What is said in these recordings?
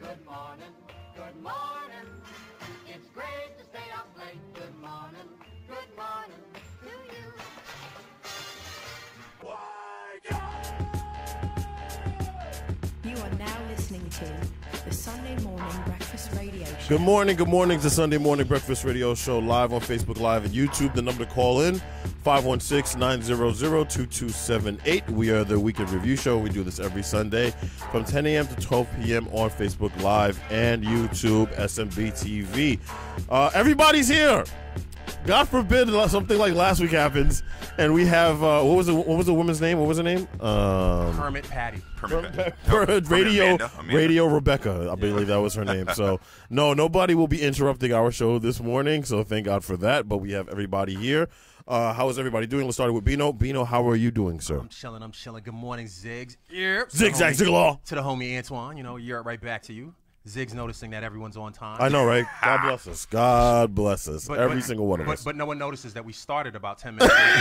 Good morning, good morning. It's great to stay up late. Good morning to you. You are now listening to the Sunday Morning Breakfast Radio Show. Good morning. It's the Sunday Morning Breakfast Radio Show live on Facebook Live and YouTube. The number to call in, 516-900-2278. We are the Weekend Review Show. We do this every Sunday from 10 a.m. to 12 p.m. on Facebook Live and YouTube, SMB TV. Everybody's here. God forbid something like last week happens, and we have what was the woman's name? What was her name? Kermit Patty. Radio Rebecca. I believe that was her name. So no, nobody will be interrupting our show this morning. So thank God for that. But we have everybody here. How is everybody doing? Let's start with Bino. Bino, how are you doing, sir? I'm chilling. Good morning, Ziggs. Yep. Zigzag, Ziglaw. To the homie Antoine. You know, you're right back to you. Ziggs noticing that everyone's on time. I know, right? God bless us. God bless us. Every single one of us. But no one notices that we started about 10 minutes later.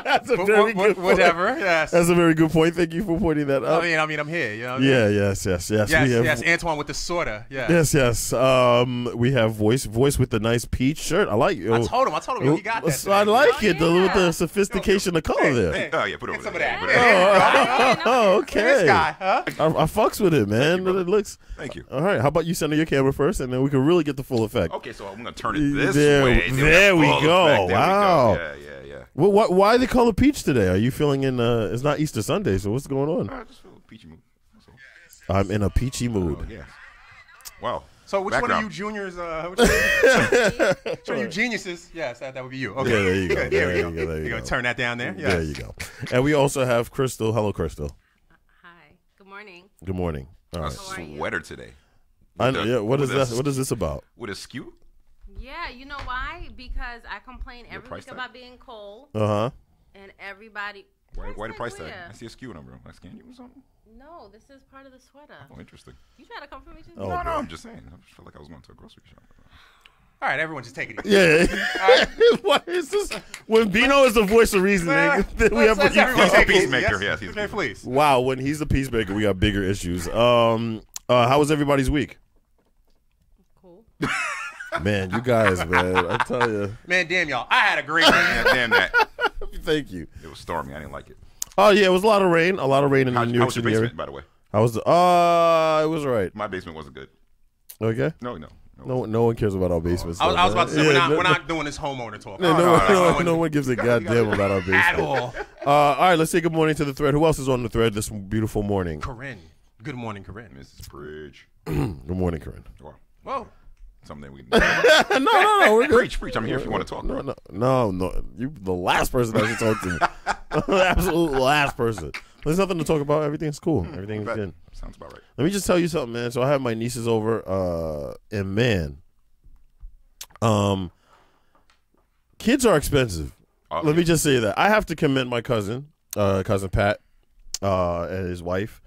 That's a very good point. Whatever, yes. That's a very good point. Thank you for pointing that out. I mean, I'm here. You know Yes. Yes, Antoine with the sorta. Yeah. Yes. We have voice with the nice peach shirt. I like it. I told him, he got that today. I like it. With the sophistication of color there. Oh, yeah, put it over Some of there. that. Oh, okay. This guy, huh? I fucks with it, man. It looks. Thank you. All right. How about you center your camera first, and then we can really get the full effect. Okay, so I'm going to turn it this There way. we go. Wow. Yeah. Well, why the color peach today? Are you feeling in? It's not Easter Sunday, so what's going on? I just feel a peachy mood. I'm in a peachy mood. Yeah. Wow. So which Background. one of you juniors, which one of you geniuses? Yes, that would be you. Okay. Yeah, there you go. There you There you go. go. Turn that down there. Yes. There you go. And we also have Crystal. Hello, Crystal. Hi. Good morning. Good morning. All A right. sweater today. What is that? What is this about? With a skew? Yeah, you know why? Because I complain every price week tag? about being cold, Uh-huh. and everybody. Why the price tag? where? I see a skew number. I scan you or something? No, this is part of the sweater. Oh, interesting. You try to come for me too? Oh, No, boy. I'm just saying. I just felt like I was going to a grocery shop. All right, everyone, just take it easy. Yeah. What is this? When Bino is the voice of reasoning, then we have Let's everyone He's a take it easy. peacemaker, yes, he's a Okay, please. Wow, when he's the peacemaker, we got bigger issues. How was everybody's week? Cool. Man, you guys, man, I tell you. Man, damn y'all. I had a great week. Yeah, damn that. Thank you. It was stormy. I didn't like it. Oh yeah, it was a lot of rain. A lot of rain in the New How York was your City basement, area. by the way? How was it was all right. My basement wasn't good. Okay. No. No one cares about our basements. I was about to say, Yeah, we're not doing this homeowner talk. No one gives a goddamn about our basement. At all. All right, let's say good morning to the thread. Who else is on the thread this beautiful morning? Corinne. Good morning, Corinne. Mrs. Bridge. Good morning, Corinne. Wow. Whoa. Something we can No, we're good. Preach. I'm here if you want to talk. Bro. No. You the last person that should talk to me. Absolute last person. There's nothing to talk about. Everything's cool. Everything's good. Sounds about right. Let me just tell you something, man. So I have my nieces over, and man, kids are expensive. Let me just say that. I have to commend my cousin Pat, and his wife.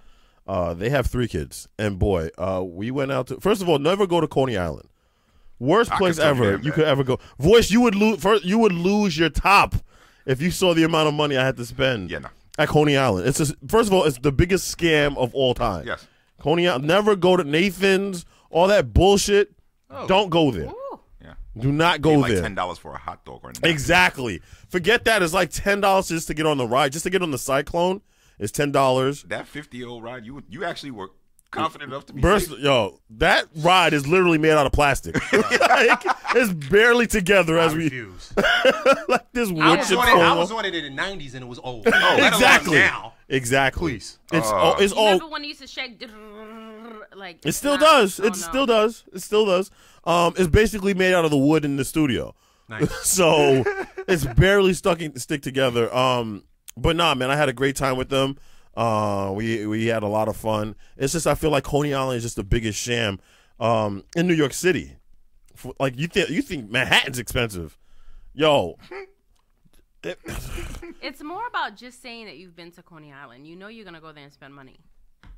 They have 3 kids, and boy, we went out to. First of all, never go to Coney Island. Worst place ever you could ever go. Voice, you would lose your top if you saw the amount of money I had to spend. Yeah, no. At Coney Island. First of all, it's the biggest scam of all time. Yes. Coney Island. Never go to Nathan's. All that bullshit. Don't go there. Ooh. Yeah. Do not go like there. $10 for a hot dog or anything. Exactly. Forget that. It's like $10 just to get on the ride. Just to get on the Cyclone is $10. That 50-year-old ride, you actually were confident enough to be safe. Yo, that ride is literally made out of plastic. It's barely together as we refuse. like this wood I was chip. I was on it in the 90s and it was old. Exactly. Now. Exactly. Please. It's You all. remember when it used to shake? Like It still does. Oh, It still does. It still does. It's basically made out of the wood in the studio. Nice. So it's barely stick together. But nah, man, I had a great time with them. We had a lot of fun. It's just I feel like Coney Island is just the biggest sham in New York City. Like you think Manhattan's expensive, yo. It's more about just saying that you've been to Coney Island. You know you're gonna go there and spend money.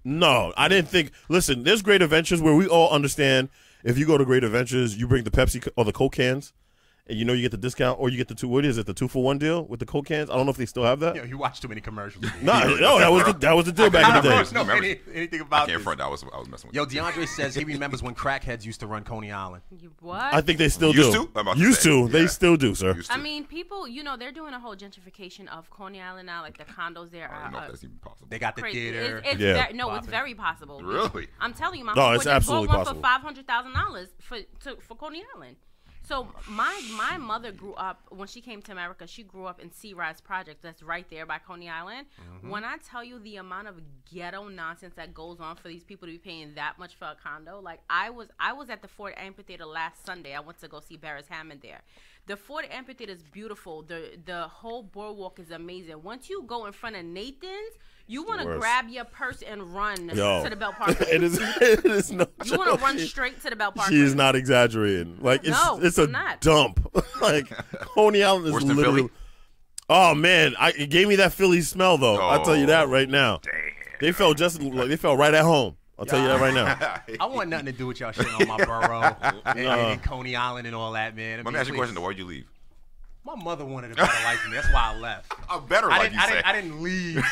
No, I didn't think. Listen, there's Great Adventures where we all understand. If you go to Great Adventures, you bring the Pepsi or the Coke cans. and you get the discount, or you get the the 2-for-1 deal with the Coke cans. I don't know if they still have that. You watch too many commercials. No, that was the deal back in the day. No, anything about I can't this. front. I was messing with. Yo, DeAndre says he remembers when crackheads used to run Coney Island. What? I think they still Used do. to? I'm about to Used say. to. They Yeah. still do, sir. Used to. I mean, people, they're doing a whole gentrification of Coney Island now. Like the condos there I don't know are if that's even possible. They got the crazy. theater. It's Yeah. it's very possible. Really? I'm telling you, my No, homeboy it's just absolutely bought one possible. for $500,000 for Coney Island. So my mother grew up, when she came to America, she grew up in Sea Rise Project. That's right there by Coney Island. When I tell you the amount of ghetto nonsense that goes on for these people to be paying that much for a condo, like I was at the Ford Amphitheater last Sunday. I went to go see Barris Hammond there. The Ford Amphitheater is beautiful. The whole boardwalk is amazing. Once you go in front of Nathan's, you want to worst. grab your purse and run to the Bell Park. It is no You want to joke. run straight to the Bell Park. She is not exaggerating. Like it's I'm a not. dump. Like Coney Island is Worse than literally. Philly? Oh man, it gave me that Philly smell though. I'll tell you that right now. Damn. They felt they felt right at home. I'll tell you that right now. I want nothing to do with y'all shit on my borough and Coney Island and all that, man. Let me ask you a question though. Why'd you leave? My mother wanted a better life for me. That's why I left. A better life, you say. I didn't leave,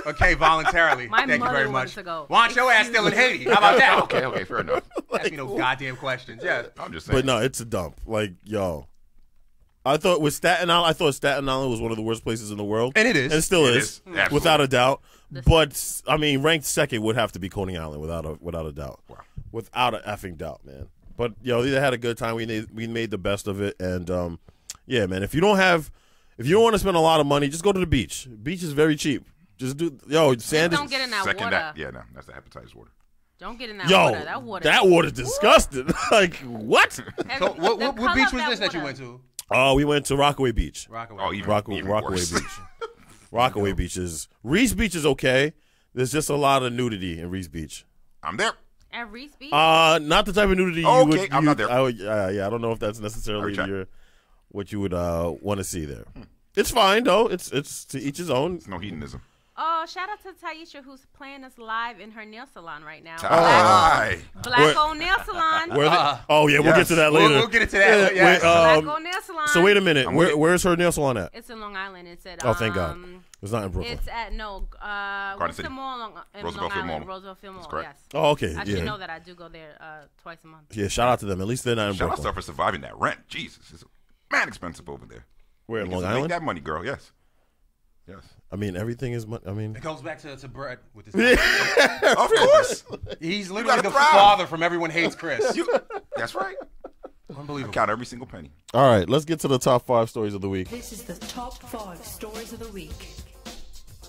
okay, voluntarily. My Thank you mother very wanted much. to go. Why aren't your ass still in Haiti? How about that? Okay, fair enough. Ask me those goddamn questions. Yeah. I'm just saying. But no, it's a dump. Like yo, I thought with Staten Island, Staten Island was one of the worst places in the world, And it is. and it still It is, is. Absolutely. without a doubt. But I mean, ranked second would have to be Coney Island without a doubt. Wow. Without a effing doubt, man. But they had a good time. We made the best of it, and yeah, man. If you don't want to spend a lot of money, just go to the beach. Beach is very cheap. Just sand Don't is. get in that Second water. that. Yeah, no, that's the hepatitis water. Don't get in that water. That water's disgusting. Like what? So what beach was this that you went to? Oh, we went to Rockaway Beach. Rockaway. Oh, even Rockaway worse. Beach. Rockaway Beach is Reese Beach is okay. There's just a lot of nudity in Reese Beach. I'm there. At Reese Beach? Not the type of nudity Okay, you would. I'm not there. I don't know if that's necessarily Alright, what you would want to see there. It's fine though. It's to each his own. It's no hedonism. Oh, shout out to Taisha, who's playing us live in her nail salon right now. Hi. Black owned nail salon. Where oh yeah, we'll get to that later. We'll get into that. Yeah, Yeah. wait, Black owned nail salon. so wait a minute. I'm with it. Where's her nail salon at? It's in Long Island. It's at Oh, thank God. It's not in Brooklyn. It's at what's City. the mall in Roosevelt Long Field Island? Mall. Roosevelt Field Mall. correct. Yes. Oh, okay. I should Yeah. know that. I do go there twice a month. Yeah. Shout out to them. At least they're not in Shout out Brooklyn. to her for surviving that rent. Jesus, it's man expensive over there. Where in Make Long Island? that money, girl. Yes. Yes. I mean, everything is. I mean, It goes back to Brett with this. Of course. He's literally the thrive. father from Everyone Hates Chris. That's right. Unbelievable. Count every single penny. all right. Let's get to the top 5 stories of the week. This is the top 5 stories of the week.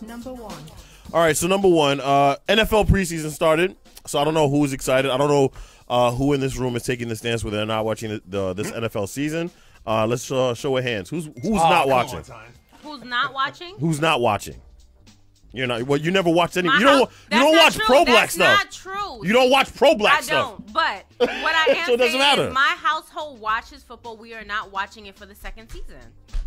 Number 1. All right, so number 1, NFL preseason started. So I don't know who's excited. I don't know who in this room is taking the stance where they're not watching this NFL season. Let's show of hands. Who's not watching? Who's not watching? Who's not watching? You're not. Well, you never watched any. My You don't. house- You don't that's watch not pro true. black That's stuff. not true. You don't watch pro black I stuff. don't. But what I am So it doesn't saying matter. is my household watches football. We are not watching it for the second season.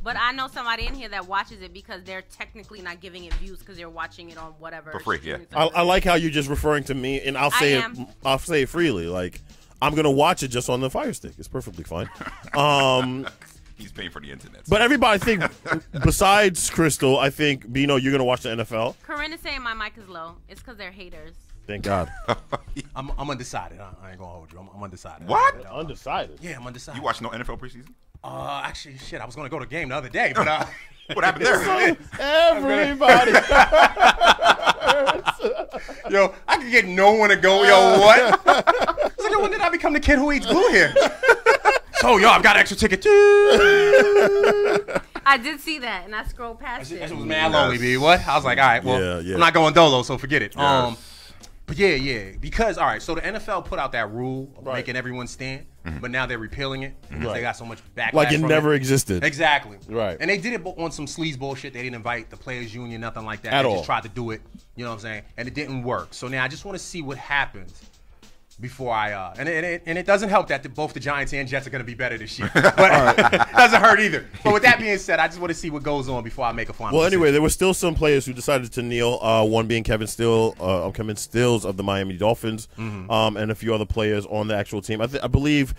But I know somebody in here that watches it because they're technically not giving it views because they're watching it on whatever. For free, streaming yeah. I like how you're just referring to me, and I'll say am. I'll say it freely. Like I'm gonna watch it just on the Fire Stick. It's perfectly fine. He's paying for the internet. But everybody think, besides Crystal, I think Bino, you're gonna watch the NFL. Corinne is saying my mic is low. It's because they're haters. Thank God. I'm undecided. I ain't gonna hold you. I'm undecided. What? Undecided. Yeah, I'm undecided. You watch no NFL preseason? Actually, shit. I was gonna go to a game the other day, but What happened there? Everybody. yo, I could get no one to go. Yo, what? I was like, yo, when did I become the kid who eats glue here? So, yo, I've got an extra ticket too. I did see that, and I scrolled past That it. shit was mad lonely, B. What? I was like, all right, well, Yeah, yeah. I'm not going dolo, so forget it. Yes. But yeah, because all right, so the NFL put out that rule of Right. making everyone stand, but now they're repealing it because Right. they got so much backlash. Like it from never existed. Exactly. Right. And they did it on some sleaze bullshit. They didn't invite the players' union, nothing like that. At they all. just tried to do it. You know what I'm saying? And it didn't work. So now I just want to see what happens before I and it doesn't help that both the Giants and Jets are going to be better this year. But it doesn't hurt either. But with that being said, I just want to see what goes on before I make a final Well, decision. anyway, there were still some players who decided to kneel. One being Kevin Stills of the Miami Dolphins, and a few other players on the actual team. I believe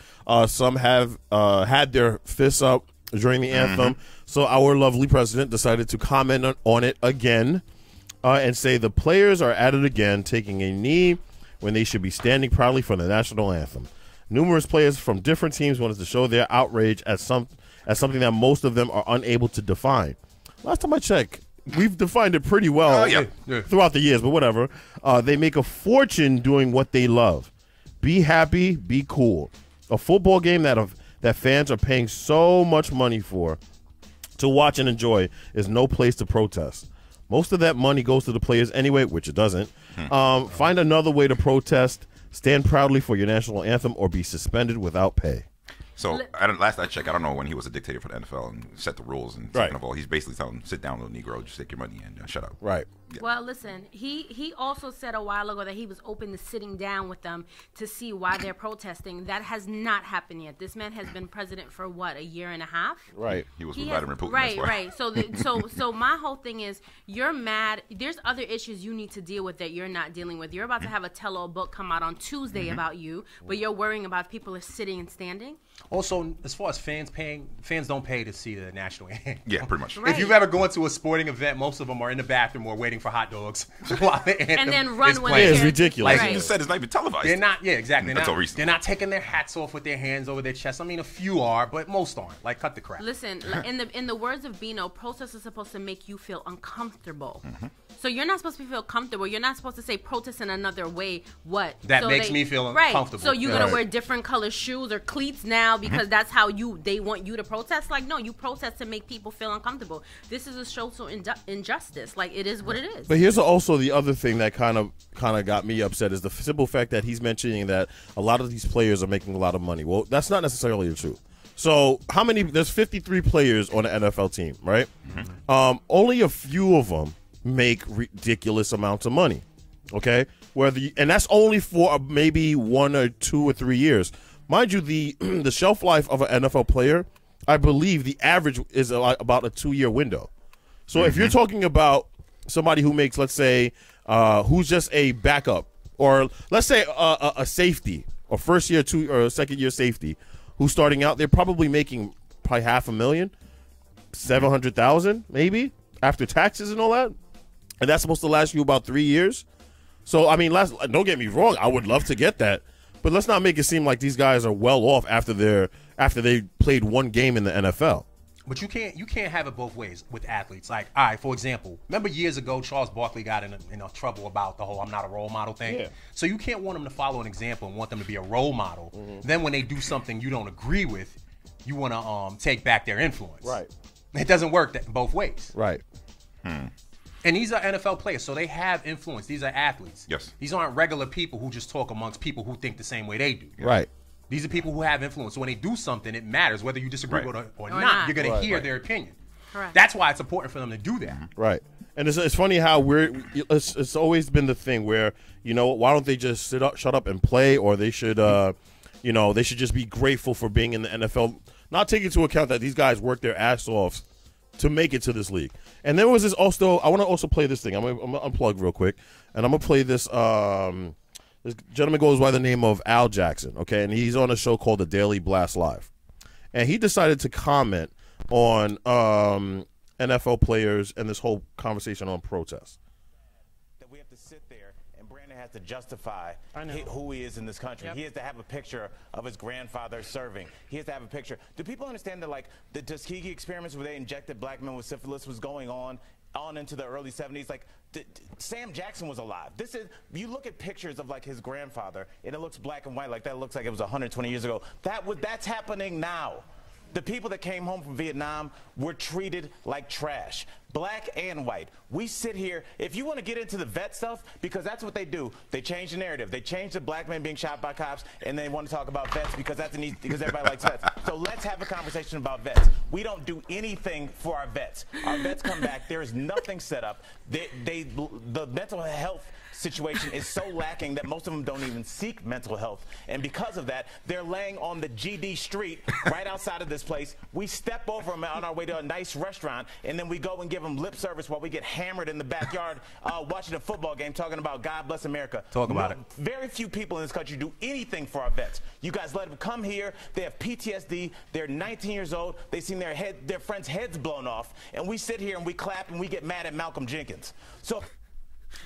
some have had their fists up during the anthem. So our lovely president decided to comment on it again and say the players are at it again, taking a knee when they should be standing proudly for the national anthem. Numerous players from different teams wanted to show their outrage at something that most of them are unable to define. Last time I checked, we've defined it pretty well throughout the years, but whatever. They make a fortune doing what they love. Be happy, be cool. A football game that fans are paying so much money for to watch and enjoy is no place to protest. Most of that money goes to the players anyway, which it doesn't. Find another way to protest. Stand proudly for your national anthem or be suspended without pay. So last I checked, I don't know when he was a dictator for the NFL and set the rules. And second of all, he's basically telling them, sit down, little Negro, just take your money and shut up. Right. Yeah. Well, listen, he also said a while ago that he was open to sitting down with them to see why they're protesting. That has not happened yet. This man has been president for what, a year and a half? Right. He was with Vladimir Putin. Right. So my whole thing is, you're mad. There's other issues you need to deal with that you're not dealing with. You're about to have a tell-all book come out on Tuesday about you, but you're worrying about if people are sitting and standing. Also, as far as fans paying, fans don't pay to see the national anthem. Yeah, pretty much. Right. If you've ever gone to a sporting event, most of them are in the bathroom or waiting for hot dogs while the anthem and then run is when playing. It's ridiculous. Like you just said, it's not even televised. They're not, exactly. They're not taking their hats off with their hands over their chest. I mean, a few are, but most aren't. Like, cut the crap. Listen, in the words of Bino, protest is supposed to make you feel uncomfortable. So you're not supposed to feel comfortable. You're not supposed to say protest in another way. What? That makes me feel uncomfortable. So you're gonna wear different color shoes or cleats now because that's how they want you to protest? Like, no, you protest to make people feel uncomfortable. This is a social injustice. Like, it is what it is. But here's also the other thing that kind of got me upset is the simple fact that he's mentioning that a lot of these players are making a lot of money. Well, that's not necessarily the truth. So there's 53 players on the NFL team, right? Only a few of them make ridiculous amounts of money, okay? And that's only for maybe 1 or 2 or 3 years. Mind you, the shelf life of an NFL player, I believe the average is about a 2-year window. So if you're talking about somebody who makes, let's say, who's just a backup, or let's say a safety, or first year, or second year safety, who's starting out, they're probably making $500,000, $700,000 maybe after taxes and all that, and that's supposed to last you about 3 years. So I mean, don't get me wrong, I would love to get that. But let's not make it seem like these guys are well off after they played one game in the NFL. But you can't have it both ways with athletes. Like, all right, for example, remember years ago, Charles Barkley got in trouble about the whole "I'm not a role model" thing. Yeah. So you can't want them to follow an example and want them to be a role model. Then when they do something you don't agree with, you want to take back their influence. Right. It doesn't work both ways. Right. And these are NFL players, so they have influence. These are athletes. Yes. These aren't regular people who just talk amongst people who think the same way they do. Right. These are people who have influence. So when they do something, it matters whether you disagree with it or not. You're going to hear their opinion. Correct. That's why it's important for them to do that. Right. And it's funny how it's always been the thing where, why don't they just shut up and play, or they should, they should just be grateful for being in the NFL, not taking into account that these guys work their ass off to make it to this league. And there was this also, I want to also play this thing. I'm going to unplug real quick, and I'm going to play this. This gentleman goes by the name of Al Jackson, okay? And he's on a show called The Daily Blast Live. And he decided to comment on NFL players and this whole conversation on protests. That we have to sit there, and Brandon has to justify who he is in this country. Yep. He has to have a picture of his grandfather serving. He has to have a picture. Do people understand that, like, the Tuskegee experiments where they injected black men with syphilis was going on into the early 70s? Like, Sam Jackson was alive. You look at pictures of, like, his grandfather, and it looks black and white, like that looks like it was 120 years ago. That's happening now. The people that came home from Vietnam were treated like trash, black and white. We sit here, if you want to get into the vet stuff, because that's what they do. They change the narrative. They change the black men being shot by cops, and they want to talk about vets because because everybody likes vets. So let's have a conversation about vets. We don't do anything for our vets. Our vets come back. There is nothing set up. The mental health situation is so lacking that most of them don't even seek mental health. And because of that, they're laying on the GD street right outside of this place. We step over them on our way to a nice restaurant, and then we go and give them lip service while we get hammered in the backyard watching a football game talking about God bless America. Talk about it. Very few people in this country do anything for our vets. You guys let them come here. They have PTSD. They're 19 years old. They seen their friends' heads blown off, and we sit here and we clap and we get mad at Malcolm Jenkins. So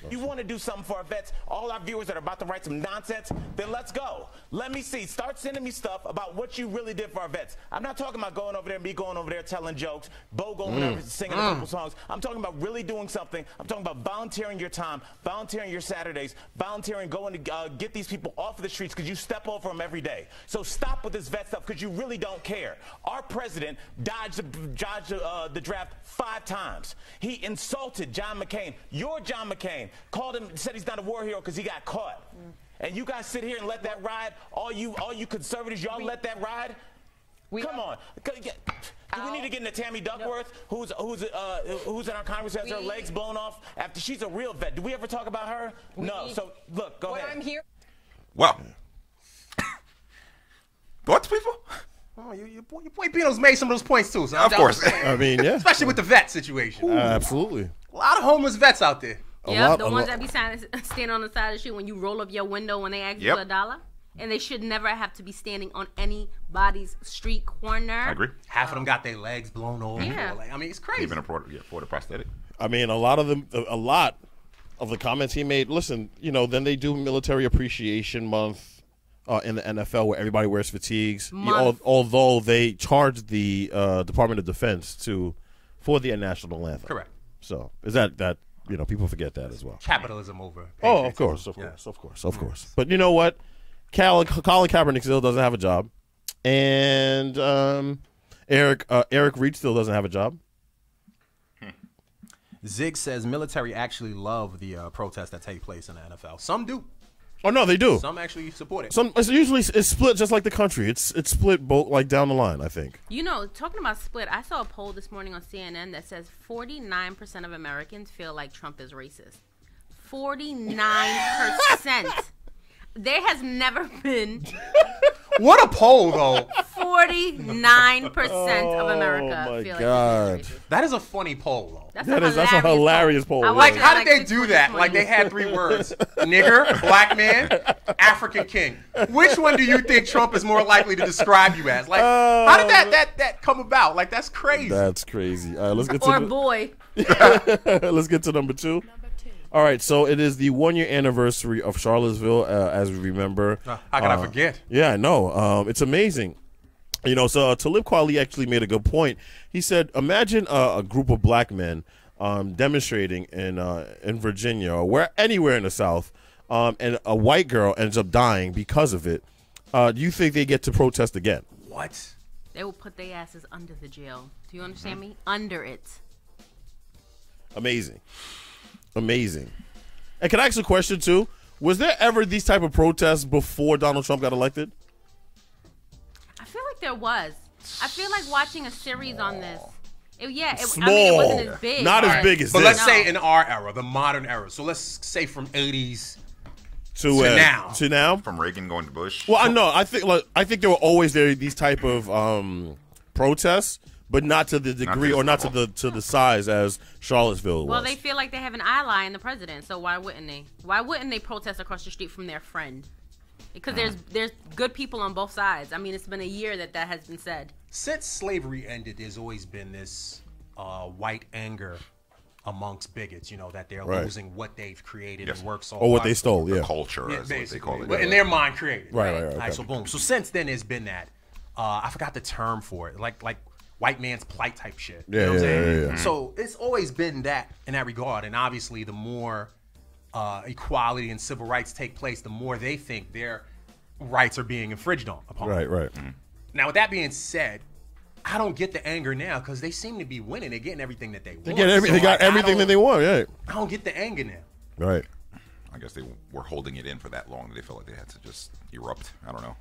if you want to do something for our vets, all our viewers that are about to write some nonsense, then let's go. Let me see. Start sending me stuff about what you really did for our vets. I'm not talking about going over there and me going over there telling jokes, Bo going over there singing a couple songs. I'm talking about really doing something. I'm talking about volunteering your time, volunteering your Saturdays, volunteering going to get these people off of the streets because you step over them every day. So stop with this vet stuff because you really don't care. Our president dodged the draft 5 times. He insulted John McCain. Your John McCain. Called him, said he's not a war hero because he got caught. And you guys sit here and let that ride? All you conservatives, y'all let that ride? Come on. Do we need to get into Tammy Duckworth, who's in our Congress, has her legs blown off after she's a real vet? Do we ever talk about her? No. So look, go ahead. I'm here. Well, thoughts, people? Oh, your boy Bino's made some of those points too. So Of course. I mean, yeah. especially with the vet situation. Absolutely. A lot of homeless vets out there. Yeah, the ones that be standing on the side of the street when you roll up your window when they ask you for $1. And they should never have to be standing on anybody's street corner. I agree. Half of them got their legs blown off. Yeah. I mean, it's crazy. Even afford a prosthetic. I mean, a lot of the comments he made. Listen, then they do Military Appreciation Month in the NFL where everybody wears fatigues. Although they charge the Department of Defense for the national anthem. Correct. So is that people forget that as well. Capitalism over. Oh, of course. But you know what? Colin Kaepernick still doesn't have a job, and Eric Reed still doesn't have a job. Zig says military actually love the protests that take place in the NFL. Some do. Oh no, they do. Some actually support it. It's split just like the country. It's split both like down the line, I think. Talking about split, I saw a poll this morning on CNN that says 49% of Americans feel like Trump is racist. 49%. There has never been. What a poll, though. 49% of America feel like Trump is racist. That is a funny poll, though. That's a hilarious poll. Like, how did they do that? Like, they had 3 words. Nigger, black man, African king. Which one do you think Trump is more likely to describe you as? Like, how did that come about? Like, that's crazy. That's crazy. All right, let's get to boy. Let's get to number 2. All right, so it is the 1-year anniversary of Charlottesville, as we remember. How can I forget? Yeah, I know. It's amazing. So Talib Kweli actually made a good point. He said, imagine a group of black men demonstrating in Virginia or anywhere in the South, and a white girl ends up dying because of it. Do you think they get to protest again? What? They will put their asses under the jail. Do you understand me? Under it. Amazing. And can I ask a question, too? Was there ever these type of protests before Donald Trump got elected? I feel like there was. I feel like watching a series on this. It wasn't as big. Not as big as but this. Let's say in our era, the modern era. So let's say from 80s to now. To now? From Reagan going to Bush. Well, I know. I think there were always these type of protests, but not to the degree or not to the size as Charlottesville was. Well, they feel like they have an ally in the president, so why wouldn't they? Why wouldn't they protest across the street from their friend? Because there's good people on both sides. I mean, it's been a year that has been said. Since slavery ended, there's always been this white anger amongst bigots, that they're losing what they've created and worked so hard. Or what they stole, the culture, is what they call it. But in their mind created. Right. Okay. So boom. So since then, there's been that. I forgot the term for it. Like white man's plight type shit. You know what I'm saying? Yeah. So it's always been that in that regard. And obviously, the more equality and civil rights take place, the more they think their rights are being infringed upon. Right. Now, with that being said, I don't get the anger now because they seem to be winning. They're getting everything that they want. They got everything that they want, yeah. I don't get the anger now. Right. I guess they were holding it in for that long that they felt like they had to just erupt. I don't know.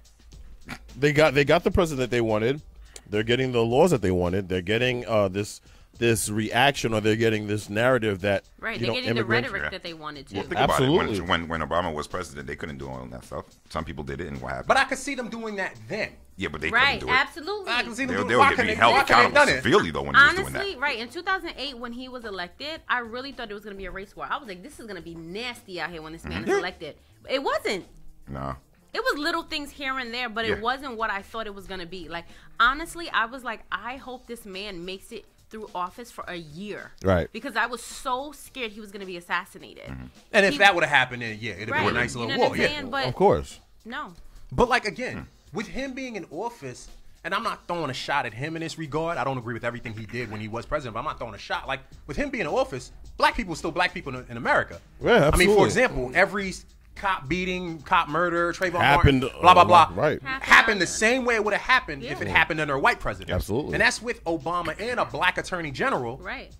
They got the president they wanted. They're getting the laws that they wanted. They're getting this this reaction, or they're getting this narrative that Right, you they're know, getting the immigrants- rhetoric that they wanted to. Well, think Absolutely. about it. When Obama was president, they couldn't do all that stuff. Some people did it, and what happened? But I could see them doing that then. Yeah, but they Right, couldn't do it. absolutely. I can see them They'll doing. Why get couldn't me they- held why couldn't they accountable done it? severely though when he was doing Honestly, that. right. In 2008, when he was elected, I really thought it was going to be a race war. I was like, this is going to be nasty out here when this man is elected. It wasn't. No. It was little things here and there, but Yeah. it wasn't what I thought it was going to be. Like, honestly, I was like, I hope this man makes it through office for a year. Right. Because I was so scared he was going to be assassinated. And if He- that would have happened, then yeah, it'd have Right. been a nice You little know what war. I'm Yeah. saying? But Of course. no. But like again, with him being in office, and I'm not throwing a shot at him in this regard. I don't agree with everything he did when he was president, but I'm not throwing a shot. Like with him being in office, black people are still black people in America. Yeah, I mean, absolutely. for example, every cop beating, cop murder, Trayvon Happened, Martin, blah blah blah, right. happened the same way it would have happened if it happened under a white president. Absolutely. And that's with Obama and a black attorney general, Right.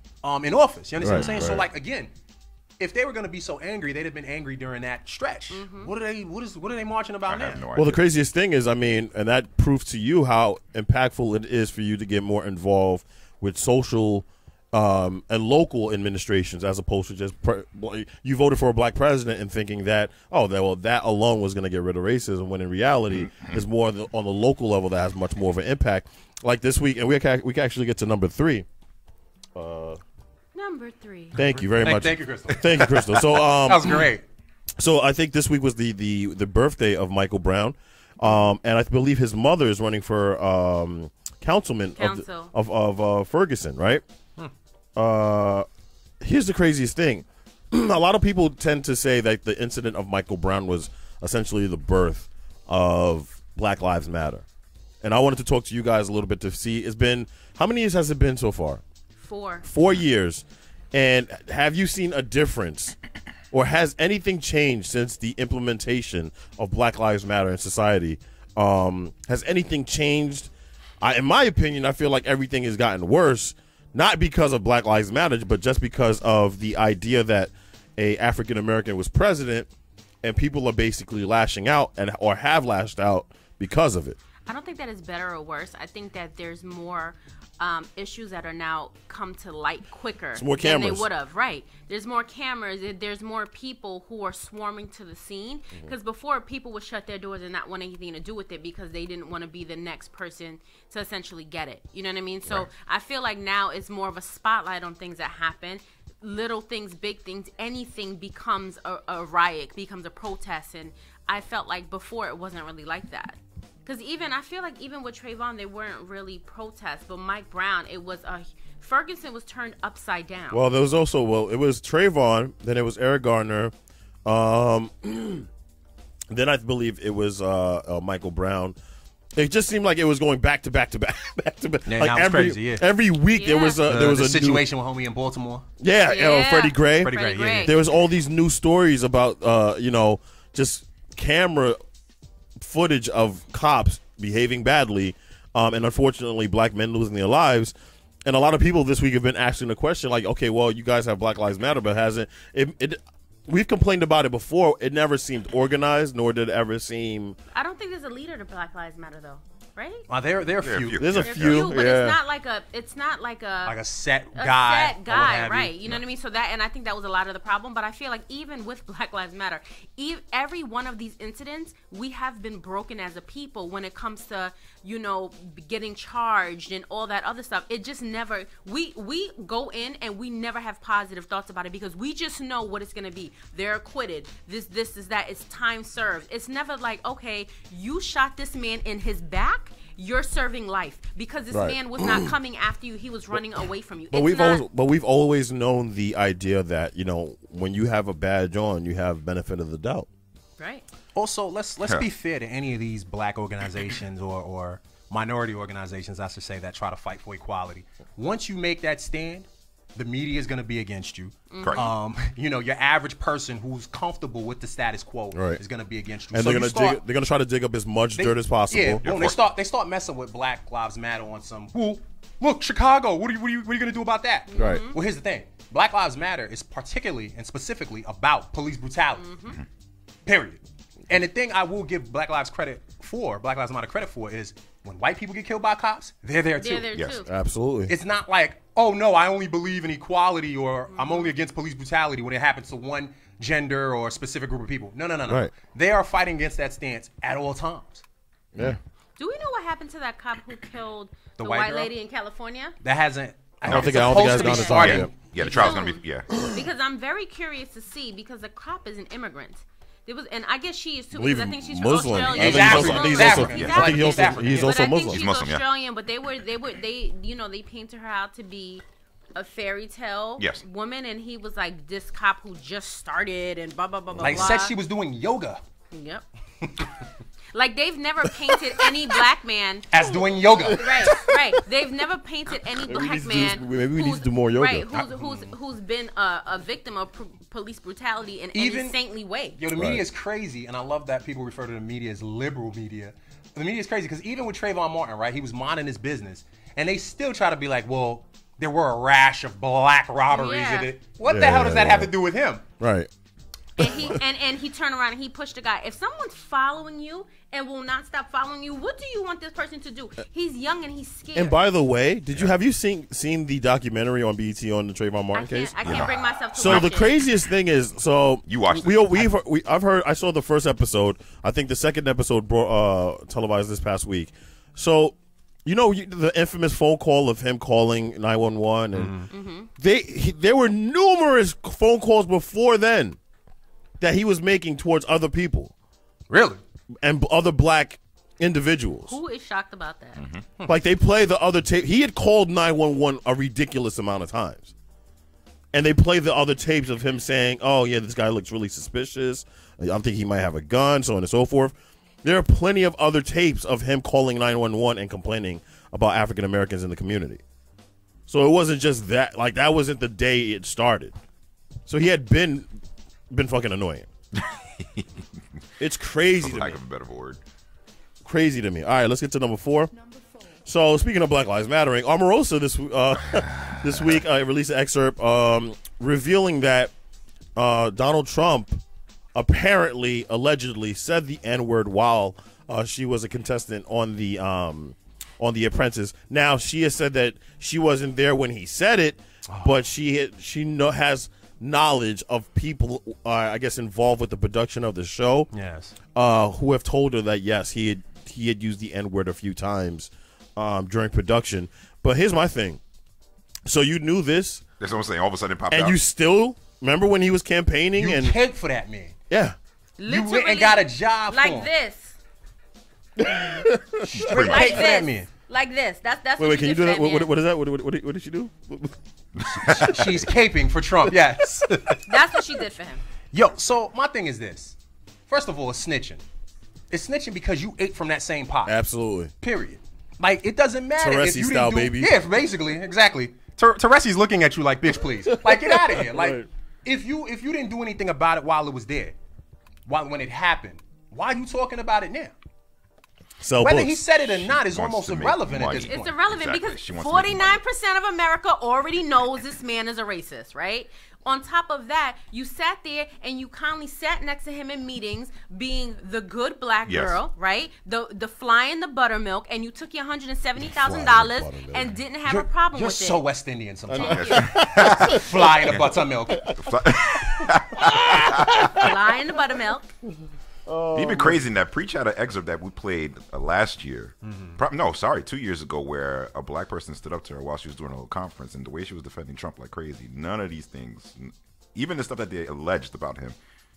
in office. You understand what I'm Right, saying? So right. like again, if they were going to be so angry, they'd have been angry during that stretch. Mm-hmm. What are they marching about I now? have no idea. Well, the craziest thing is, I mean, and that proves to you how impactful it is for you to get more involved with social and local administrations, as opposed to just you voted for a black president and thinking that that alone was going to get rid of racism, when in reality it's more on the local level that has much more of an impact. Like this week, and we can actually get to number 3. Number 3. Thank you very much. Thank you, Crystal. Thank you, Crystal. So That was great. So I think this week was the birthday of Michael Brown, and I believe his mother is running for councilman Council. of Ferguson, right? Here's the craziest thing: a lot of people tend to say that the incident of Michael Brown was essentially the birth of Black Lives Matter, and I wanted to talk to you guys a little bit to see. It's been, how many years has it been so far? 4. 4 years. And have you seen a difference, or has anything changed since the implementation of Black Lives Matter in society? Has anything changed? In my opinion, I feel like everything has gotten worse, not because of Black Lives Matter, but just because of the idea that a African American was president, and people are basically lashing out or have lashed out because of it. I don't think that is better or worse. I think that there's more issues that are now come to light quicker more than they cameras. would have. Right. There's more cameras. There's more people who are swarming to the scene. Because before, people would shut their doors and not want anything to do with it because they didn't want to be the next person to essentially get it. You know what I mean? So I feel like now it's more of a spotlight on things that happen. Little things, big things, anything becomes a riot, becomes a protest. And I felt like before it wasn't really like that. Because I feel like even with Trayvon, they weren't really protests. But Mike Brown, Ferguson was turned upside down. Well, there was also, it was Trayvon, then it was Eric Garner, then I believe it was Michael Brown. It just seemed like it was going back to back to back, back to back. Yeah, like that was every crazy, yeah. every week there was a The new situation with homie in Baltimore. Freddie Gray. Freddie Gray, yeah. There was all these new stories about just camera footage of cops behaving badly, and unfortunately black men losing their lives. And a lot of people this week have been asking the question, like, okay, well, you guys have Black Lives Matter, but hasn't it? We've complained about it before. It never seemed organized, nor did it ever seem. I don't think there's a leader to Black Lives Matter, though. Right? There are a few. There's a There are few, but yeah. it's not like a set guy. set or what guy, have right? you. You know what I mean? So that, and I think that was a lot of the problem. But I feel like even with Black Lives Matter, every one of these incidents, we have been broken as a people when it comes to, getting charged and all that other stuff. It just never, we go in and we never have positive thoughts about it because we just know what it's going to be. They're acquitted. This is that. It's time served. It's never like, okay, you shot this man in his back. You're serving life because this man was not coming after you. He was running away from you. But we've always known the idea that when you have a badge on, you have benefit of the doubt. Right. Also, let's be fair to any of these black organizations or minority organizations, I should say, that try to fight for equality. Once you make that stand, the media is going to be against you. Correct. Your average person who's comfortable with the status quo Right. is going to be against you. And So they're gonna try to dig up as much dirt as possible. Yeah, boom, they start messing with Black Lives Matter on some. Well, look, Chicago. What are you going to do about that? Right. Well, here's the thing. Black Lives Matter is particularly and specifically about police brutality. Period. And the thing I will give Black Lives credit before, Black Lives Matter credit for, is when white people get killed by cops, they're there too. They're there too. Absolutely. It's not like, oh no, I only believe in equality or I'm only against police brutality when it happens to one gender or a specific group of people. No. Right. They are fighting against that stance at all times. Yeah. Do we know what happened to that cop who killed the white white girl? lady in California? That hasn't. I don't think it has gone to trial yet. Yeah, the trial's gonna be Because I'm very curious to see, because the cop is an immigrant. There was, and I guess she is too, Believe because I think she's Muslim. from Australia. I think he's also He's also But I think Muslim. she's He's Muslim, yeah. Australian, but they you know, they painted her out to be a fairy tale woman, and he was like this cop who just started and blah blah blah blah. Like blah. said she was doing yoga. Yep. Like they've never painted any black man as doing yoga. Right. They've never painted any black man. Maybe we need to do more yoga. Right. Who's been a victim of police brutality in any saintly way. Yo, the media is crazy, and I love that people refer to the media as liberal media. The media is crazy because even with Trayvon Martin, right, he was minding his business, and they still try to be like, well, there were a rash of black robberies in it. What the hell does that have to do with him? Right. And he turned around and he pushed the guy. If someone's following you and will not stop following you, what do you want this person to do? He's young and he's scared. And by the way, have you seen the documentary on BET on the Trayvon Martin case? I can't bring myself to So watch the it. craziest thing is, you watched it. I've heard. I saw the first episode. I think the second episode televised this past week. So, you know, the infamous phone call of him calling 911, and there were numerous phone calls before then that he was making towards other people. Really? And other black individuals. Who is shocked about that? Like, they play the other tape. He had called 911 a ridiculous amount of times. And they play the other tapes of him saying, oh, yeah, this guy looks really suspicious. I think he might have a gun, so on and so forth. There are plenty of other tapes of him calling 911 and complaining about African Americans in the community. So it wasn't just that. Like, that wasn't the day it started. So he had been fucking annoying. It's crazy to me. Lack of a better word. Crazy to me. All right, let's get to number 4. So speaking of Black Lives Mattering, Omarosa this week released an excerpt revealing that Donald Trump allegedly said the N-word while she was a contestant on the Apprentice. Now, she has said that she wasn't there when he said it, but she has knowledge of people, I guess, involved with the production of the show. Yes. Who have told her that yes, he had used the N-word a few times during production. But here's my thing. So you knew this. That's what I'm saying. All of a sudden it popped out. And you still remember when he was campaigning? You cake for that man. Yeah. You went and got a job like for him. this. Straight Like cake for that this. man. Like this. That's Wait, what can you do that? What is that? What did she do? She's caping for Trump. Yes. That's what she did for him. Yo, so my thing is this. First of all, it's snitching. It's snitching because you ate from that same pot. Absolutely. Period. Like, it doesn't matter if you style, didn't do, baby. Yeah, basically, exactly. Teresi's looking at you like, bitch, please. Like, get out of here. Like, Right. if you didn't do anything about it while it was there, when it happened, why are you talking about it now? Sell Whether books. he said it or not is wants almost to make irrelevant at money. this point. It's irrelevant Exactly. because She wants to make 49% of America already knows this man is a racist, right? On top of that, you sat there and you kindly sat next to him in meetings, being the good black Yes. girl, right? The fly in the buttermilk, and you took your $170,000 buttermilk. and didn't have a problem You're with so it. West Indian sometimes. That's right. Fly in the buttermilk. Fly in the buttermilk. Even crazy in that Preach had an excerpt that we played last year. 2 years ago, where a black person stood up to her while she was doing a little conference, and the way she was defending Trump like crazy. None of these things, even the stuff that they alleged about him,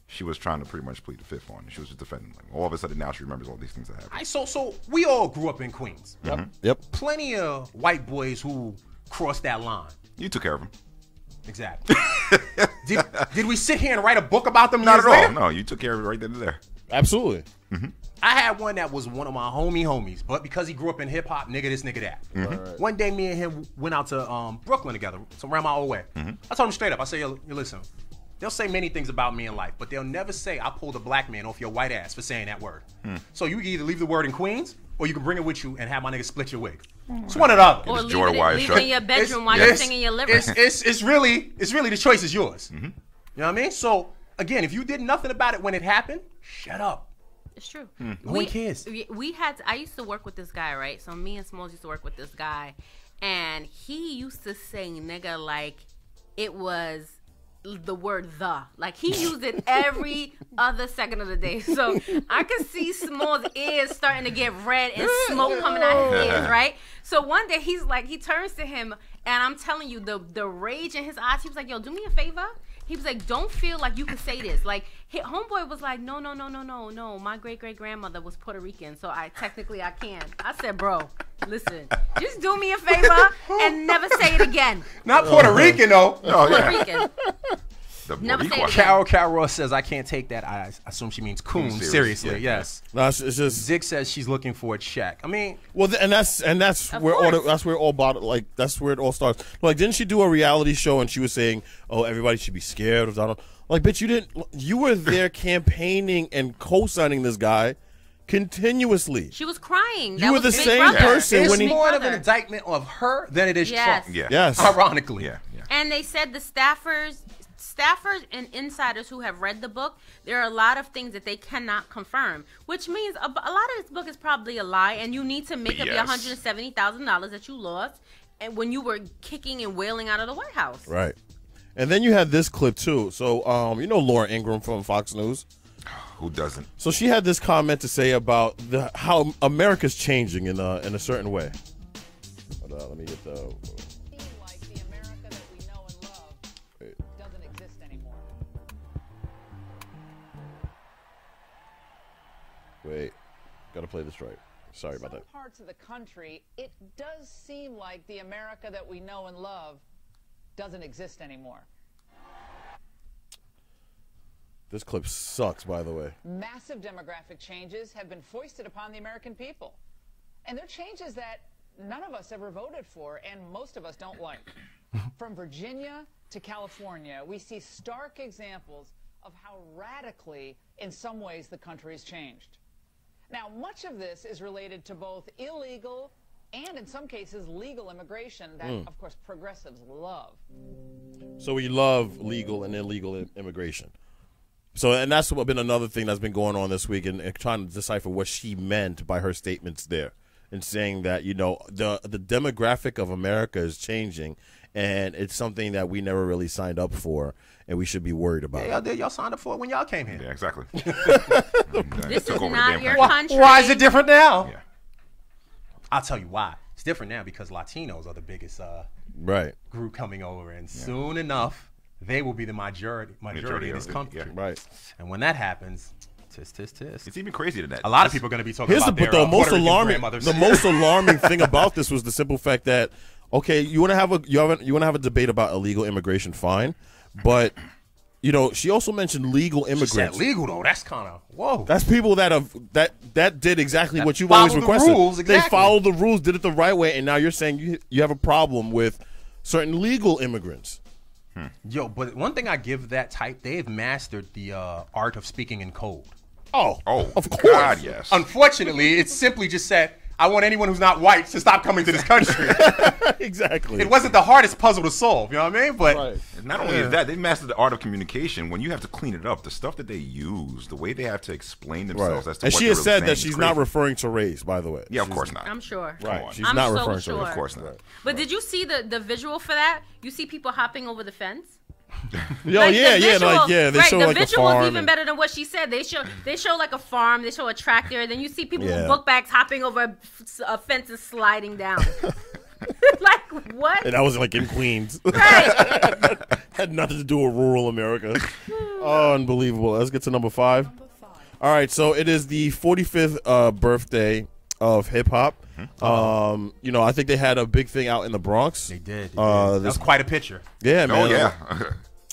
she was trying to pretty much plead the fifth on. She was just defending him. All of a sudden now she remembers all these things that happened. So we all grew up in Queens. Yep. Plenty of white boys who crossed that line. You took care of him. Exactly. did we sit here and write a book about them? Not years at all. later? No, you took care of it right then and there. Absolutely. I had one that was one of my homies, but because he grew up in hip hop, nigga this, nigga that. Right. One day, me and him went out to Brooklyn together, so around my old way. I told him straight up. I said, yo, listen, they'll say many things about me in life, but they'll never say I pulled a black man off your white ass for saying that word. So you can either leave the word in Queens, or you can bring it with you and have my nigga split your wig. It's one or the other. Or His leave Jordan Wire it shirt. in your bedroom while It's- you're singing your lyrics. It's really the choice is yours. You know what I mean? So again, if you did nothing about it when it happened, shut up. It's true. Who cares? I used to work with this guy, right? So me and Smalls used to work with this guy, and he used to say nigga like it was the word the. Like he used it every other second of the day. So I could see Smalls' ears starting to get red and smoke coming out his ears, right? So one day he turns to him, and I'm telling you, the rage in his eyes, he was like, yo, do me a favor. He was like, don't feel like you can say this. Like, homeboy was like, no. My great-great-grandmother was Puerto Rican, so I can. I said, bro, listen, just do me a favor and never say it again. Not Puerto Rican, though. Puerto Rican. Never say it again. Carol Ross says, I can't take that. I assume she means coon. Seriously, yes. No, it's just Zig says she's looking for a check. I mean, well, and that's where that's where it all starts. Like, didn't she do a reality show and she was saying, "Oh, everybody should be scared of Donald"? Like, bitch, you didn't. You were there campaigning and co-signing this guy continuously. She was crying. You were the same person it's when he. more of an indictment of her than it is Trump. Yeah. Yes. Ironically. Yeah. And they said the staffers and insiders who have read the book, there are a lot of things that they cannot confirm, which means a lot of this book is probably a lie, and you need to make up your $170,000 that you lost and when you were kicking and wailing out of the White House. Right. And then you had this clip too. So, Laura Ingraham from Fox News. Who doesn't? So she had this comment to say about how America's changing in a certain way. Hold on, let me get the. Like the America that we know and love doesn't exist anymore. Wait, gotta play this right. Sorry about that. In some parts of the country, it does seem like the America that we know and love doesn't exist anymore. This clip sucks, by the way. Massive demographic changes have been foisted upon the American people. And they're changes that none of us ever voted for, and most of us don't like. From Virginia to California, we see stark examples of how radically, in some ways, the country has changed. Now, much of this is related to both illegal and, in some cases, legal immigration that, of course, progressives love. So we love legal and illegal immigration. So, and that's been another thing that's been going on this week, and trying to decipher what she meant by her statements there, and saying that the demographic of America is changing, and it's something that we never really signed up for, and we should be worried about. Yeah, y'all signed up for it when y'all came here. Yeah, exactly. This is not your country. Why is it different now? Yeah. I'll tell you why. It's different now because Latinos are the biggest group coming over, and soon enough, they will be the majority in this country. Yeah. Right. And when that happens, tis. It's even crazier than that. A lot of people are going to be talking about their the most Puerto Rican alarming, grandmothers. the most alarming thing about this was the simple fact that, okay, you want to have a debate about illegal immigration, fine, but she also mentioned legal immigrants. She said legal though. That's kind of whoa. That's people that did exactly what you've followed always the requested. rules, exactly. They followed the rules, did it the right way, and now you're saying you have a problem with certain legal immigrants. Yo, but one thing I give that type, they've mastered the art of speaking in code. Oh, of course. God, yes. Unfortunately, it's simply just said, I want anyone who's not white to stop coming to this country. Exactly. It wasn't the hardest puzzle to solve, you know what I mean? But not only is that, they mastered the art of communication. When you have to clean it up, the stuff that they use, the way they have to explain themselves as to and what she they're has really said that saying she's not referring to race, by the way. Yeah, of course not. I'm sure. Right. She's I'm not so referring to sure. race. Of course not. But did you see the visual for that? You see people hopping over the fence? They show the like a visual farm. was even better than what she said. They show like a farm. They show a tractor. Then you see people with Yeah. book bags hopping over a fence and sliding down. Like what? And that was like in Queens. Right. Had nothing to do with rural America. Unbelievable. Let's get to number 5. All right, so it is the 45th birthday of hip hop. I think they had a big thing out in the Bronx. They did. That was quite a picture. Yeah, man. Oh, yeah.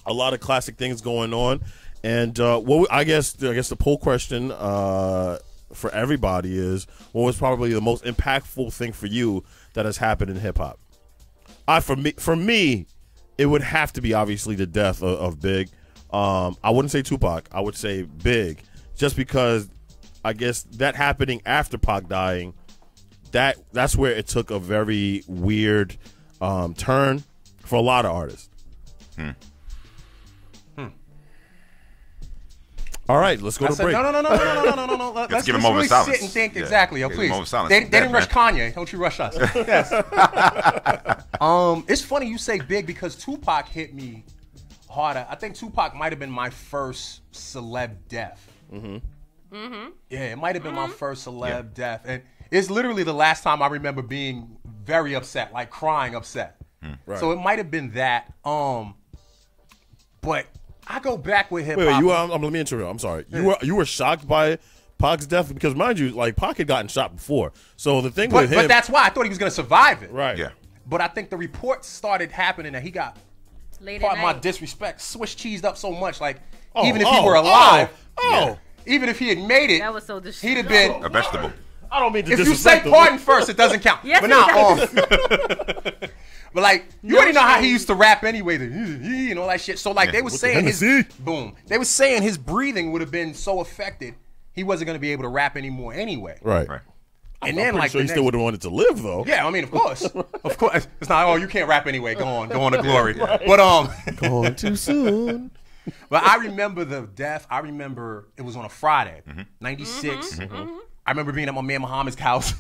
A lot of classic things going on. And I guess the poll question for everybody is, what was probably the most impactful thing for you that has happened in hip hop? For me, it would have to be obviously the death of Big. I wouldn't say Tupac. I would say Big, just because I guess that happening after Pac dying, that's where it took a very weird turn for a lot of artists. All right, let's go to break. No. Let's give him a moment really of silence. sit and think. Yeah. Exactly, yo, Give him a please. moment of silence. They Yeah, didn't rush man. Kanye. Don't you rush us. Yes. It's funny you say big because Tupac hit me harder. I think Tupac might have been my first celeb death. Yeah, it might have been my first celeb death, and it's literally the last time I remember being very upset, like crying upset. Right. So it might have been that. But I go back with hip hop. Wait, let me interrupt. I'm sorry. You were shocked by Pac's death because, mind you, like Pac had gotten shot before. So the thing with him, but that's why I thought he was gonna survive it. right. Yeah. But I think the reports started happening that he got, Late at pardon my night. disrespect, Swiss cheesed up so much. Like Oh, even if he were alive, oh. even if he had made it, That was so he'd have been. A vegetable. I don't mean to If you say disrespect him. pardon first, it doesn't count. Yes, but it now, does. but like you already know how he used to rap anyway, and all that shit. So like they were With the saying his Hennessy. boom, they were saying his breathing would have been so affected, he wasn't gonna be able to rap anymore anyway. Right. Right. And I'm then pretty like sure the he next, still would have wanted to live though. yeah, I mean of course, it's not. Oh, you can't rap anyway. Go on to glory. But Going too soon. But I remember the death. I remember it was on a Friday, 96. I remember being at my man Muhammad's house.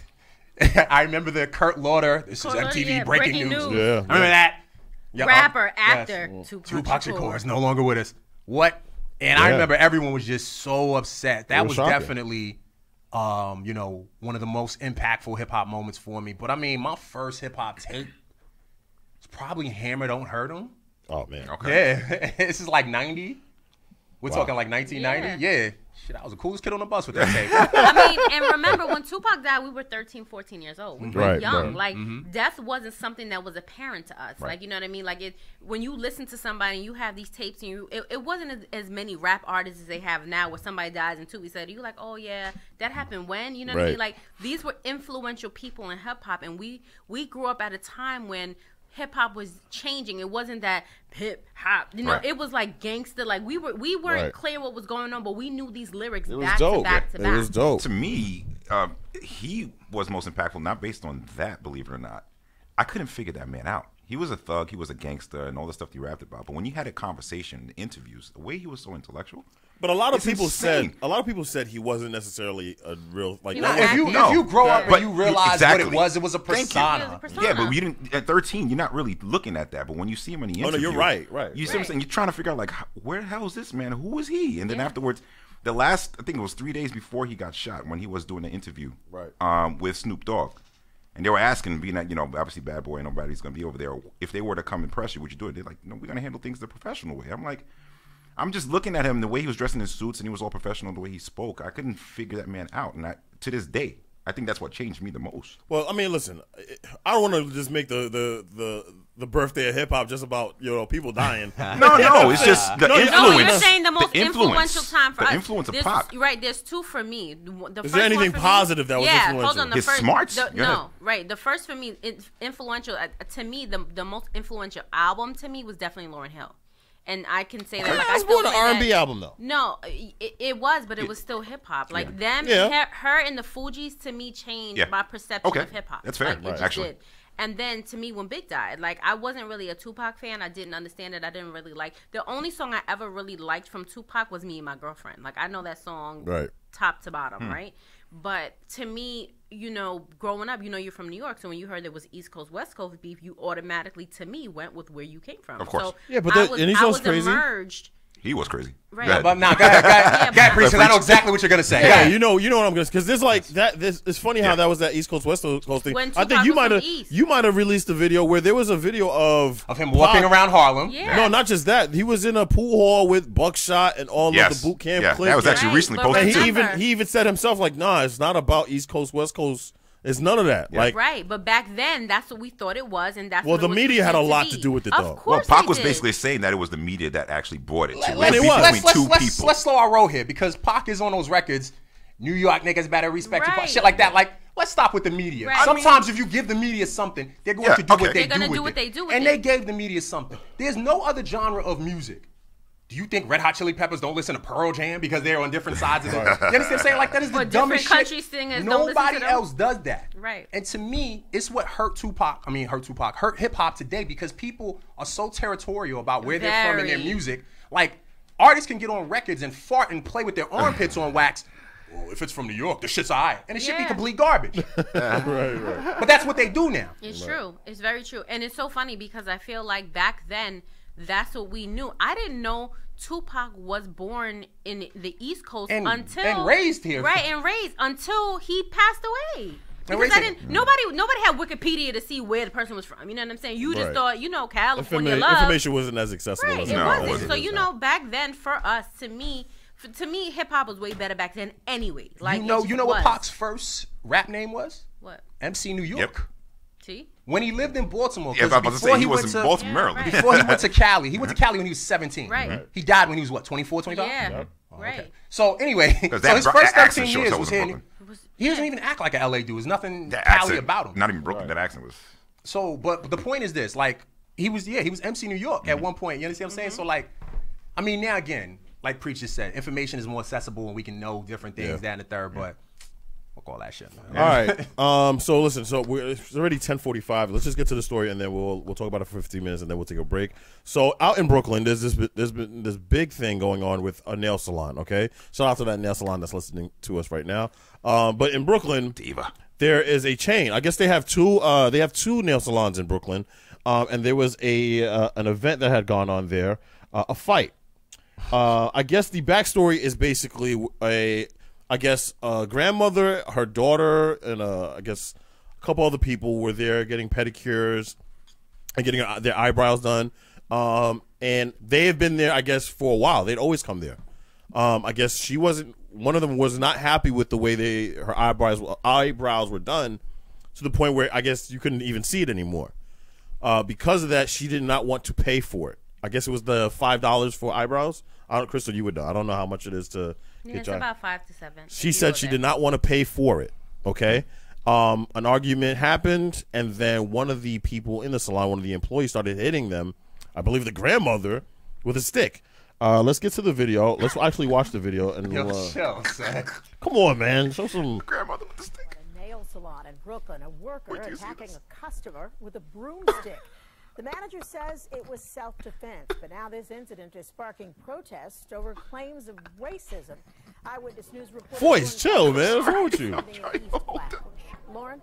I remember the Kurt Lauder. This is Kurt Lauder, MTV yeah, breaking breaking news. news. Yeah. I remember that. Yep, Rapper, yes. actor, Tupac Shakur is no longer with us. What? And I Yeah. remember everyone was just so upset. That was was shocking. definitely, one of the most impactful hip hop moments for me. But I mean, my first hip hop tape was probably Hammer Don't Hurt 'Em. Oh man. Okay. Yeah, this is like 90. We're talking like 1990. Yeah. Shit, I was the coolest kid on the bus with that tape. I mean, and remember when Tupac died, we were 13, 14 years old. We were Right, young. right. Like death wasn't something that was apparent to us. Like, you know what I mean? Like when you listen to somebody and you have these tapes and it wasn't as many rap artists as they have now where somebody dies in 2 weeks later. You're like, oh yeah, that happened when? You know what I mean? Right. Like these were influential people in hip hop, and we grew up at a time when hip hop was changing. It wasn't that hip hop, Right. It was like gangster. Like we weren't Right. clear what was going on, but we knew these lyrics It was back dope. to back to It back. was dope. To me, he was most impactful, not based on that, believe it or not. I couldn't figure that man out. He was a thug, he was a gangster, and all the stuff he rapped about. But when you had a conversation, interviews, the way he was so intellectual. But a lot of It's people insane. said he wasn't necessarily a real like. You that know, was- If you grow up But and you realize exactly. what it was a Thank you. persona. It was a persona. Yeah, but you didn't at 13. You're not really looking at that. But when you see him in the Oh, no, interview, you're right. You see what I'm saying? You're trying to figure out like, where the hell is this man? Who is he? And then afterwards, the last I think it was 3 days before he got shot when he was doing the interview, with Snoop Dogg, and they were asking, being that obviously Bad Boy, nobody's gonna be over there. If they were to come and press you, would you do it? They're like, no, we're gonna handle things the professional way. I'm like. I'm just looking at him, the way he was dressed in his suits and he was all professional, the way he spoke. I couldn't figure that man out. And to this day, I think that's what changed me the most. Well, I mean, listen, I don't want to just make the birthday of hip hop just about people dying. No, it's just the influence. No, you're saying the most influence, influential time for us. The influence of Pac. Right, there's two for me. The Is first there anything one for positive me, that was influential? Hold on, the His first, smarts? The, Go ahead. no, right. The first for me, influential to me, the most influential album to me was definitely Lauryn Hill. And I can say that. Like, That's I more still an say R&B that- album, though. No, it was, but it was still hip hop. Like them, Yeah. her and the Fugees to me changed Yeah. my perception Okay. of hip hop. That's fair, Like, it right, just actually. did. And then to me, when Big died, like I wasn't really a Tupac fan. I didn't understand it. I didn't really like. The only song I ever really liked from Tupac was Me and My Girlfriend. Like I know that song Right. top to bottom, right? But to me, growing up, you're from New York, so when you heard there was East Coast West Coast beef, you automatically, to me, went with where you came from. Of course. So Yeah, but I that- was, and he I sounds was crazy. emerged. He was crazy. Right. Go ahead. But now, go ahead, Priest, 'cause I know exactly what you're gonna say. Go Yeah, ahead. you know what I'm gonna, because there's like that. It's funny how that was that East Coast West Coast thing. When I think Tupac you was might from have East. you might have released a video where there was a video of Of him walking Pac- around Harlem. Yeah. No, not just that. He was in a pool hall with Buckshot and all of the boot camp Yeah, clips. that was actually Right, recently but posted and too. remember- he even said himself like, nah, it's not about East Coast West Coast. It's none of that. Like, Right, but back then, that's what we thought it was, and that's Well, what the it was media had a perceived lot be. to do with it, Of though. course Pac they was did. basically saying that it was the media that actually brought it to And it let's be was. between two people. Let's slow our roll here because Pac is on those records. New York niggas better respect Tupac. Right. Shit like that. Like, let's stop with the media. Right. Sometimes if you give the media something, they're going Yeah, to do okay. what they They're gonna do with do what it. they do with and it. they gave the media something. There's no other genre of music. Do you think Red Hot Chili Peppers don't listen to Pearl Jam because they're on different sides of it? You understand what I'm saying? Like, that is the But dumbest different shit. country singers don't listen to Nobody them. else does that. Right. And to me, it's what hurt hip hop today because people are so territorial about where they're from in their Very. music. Like, artists can get on records and fart and play with their armpits on wax. Well, if it's from New York, the shit's all right. And it should be complete garbage. Right. But that's what they do now. It's true. It's very true. And it's so funny because I feel like back then, that's what we knew. I didn't know Tupac was born in the East Coast until... And raised here. Right, and raised until he passed away. Because nobody had Wikipedia to see where the person was from. You know what I'm saying? You just thought, California love. Information wasn't as accessible as now. it wasn't. So, back then, for us, to me, hip hop was way better back then anyway. Like, you know what Pac's first rap name was? What? MC New York. Yep. See? When he lived in Baltimore. Yeah, I was about to say he was in Baltimore, Maryland. Before he went to Cali. He went to Cali when he was 17. Right. He died when he was, what, 24, 25? Yeah. Right. Okay. So, anyway, so his first 13 years was here. He doesn't even act like an LA dude. There's nothing Cali about him. Not even Brooklyn. That accent was. So, but the point is this: like, he was MC New York at one point. You understand what I'm saying? So, like, I mean, now again, like Preach just said, information is more accessible and we can know different things, that and the third. But fuck all that shit, man. All right. So listen. So it's already 10:45. Let's just get to the story and then we'll talk about it for 15 minutes and then we'll take a break. So out in Brooklyn, there's been this big thing going on with a nail salon. Okay. Shout out to that nail salon that's listening to us right now. But in Brooklyn, Diva, there is a chain. I guess they have two. They have two nail salons in Brooklyn. And there was an event that had gone on there. A fight. I guess the backstory is basically a grandmother, her daughter, and I guess a couple other people were there getting pedicures and getting their eyebrows done. And they have been there, I guess, for a while. They'd always come there. I guess one of them was not happy with the way her eyebrows were done to the point where I guess you couldn't even see it anymore. Because of that, she did not want to pay for it. I guess it was the $5 for eyebrows. Crystal, you would know. I don't know how much it is to get it's about 5 to 7. She said she did not want to pay for it. Okay. An argument happened, and then one of the people in the salon, one of the employees, started hitting them. I believe the grandmother with a stick. Let's get to the video. Let's actually watch the video and come on, man. Show some grandmother with the stick. A nail salon in Brooklyn, a worker attacking a customer with a broomstick. The manager says it was self-defense, but now this incident is sparking protests over claims of racism. Eyewitness News reporter. Boys, chill, man. What's wrong with you? Lauren?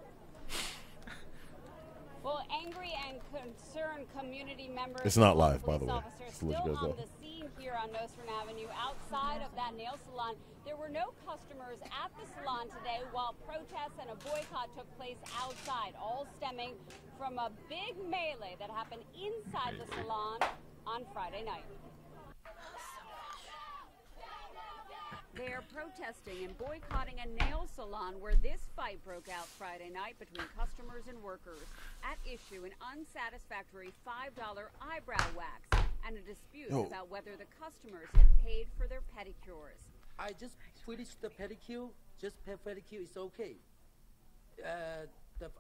Well, angry and concerned community members. It's not live, by the way. Still on the scene here on Nostrand Avenue, outside of that nail salon. There were no customers at the salon today while protests and a boycott took place outside, all stemming from a big melee that happened inside the salon on Friday night. They are protesting and boycotting a nail salon where this fight broke out Friday night between customers and workers. At issue, an unsatisfactory $5 eyebrow wax and a dispute about whether the customers had paid for their pedicures. I just finished the pedicure. Just pedicure is okay.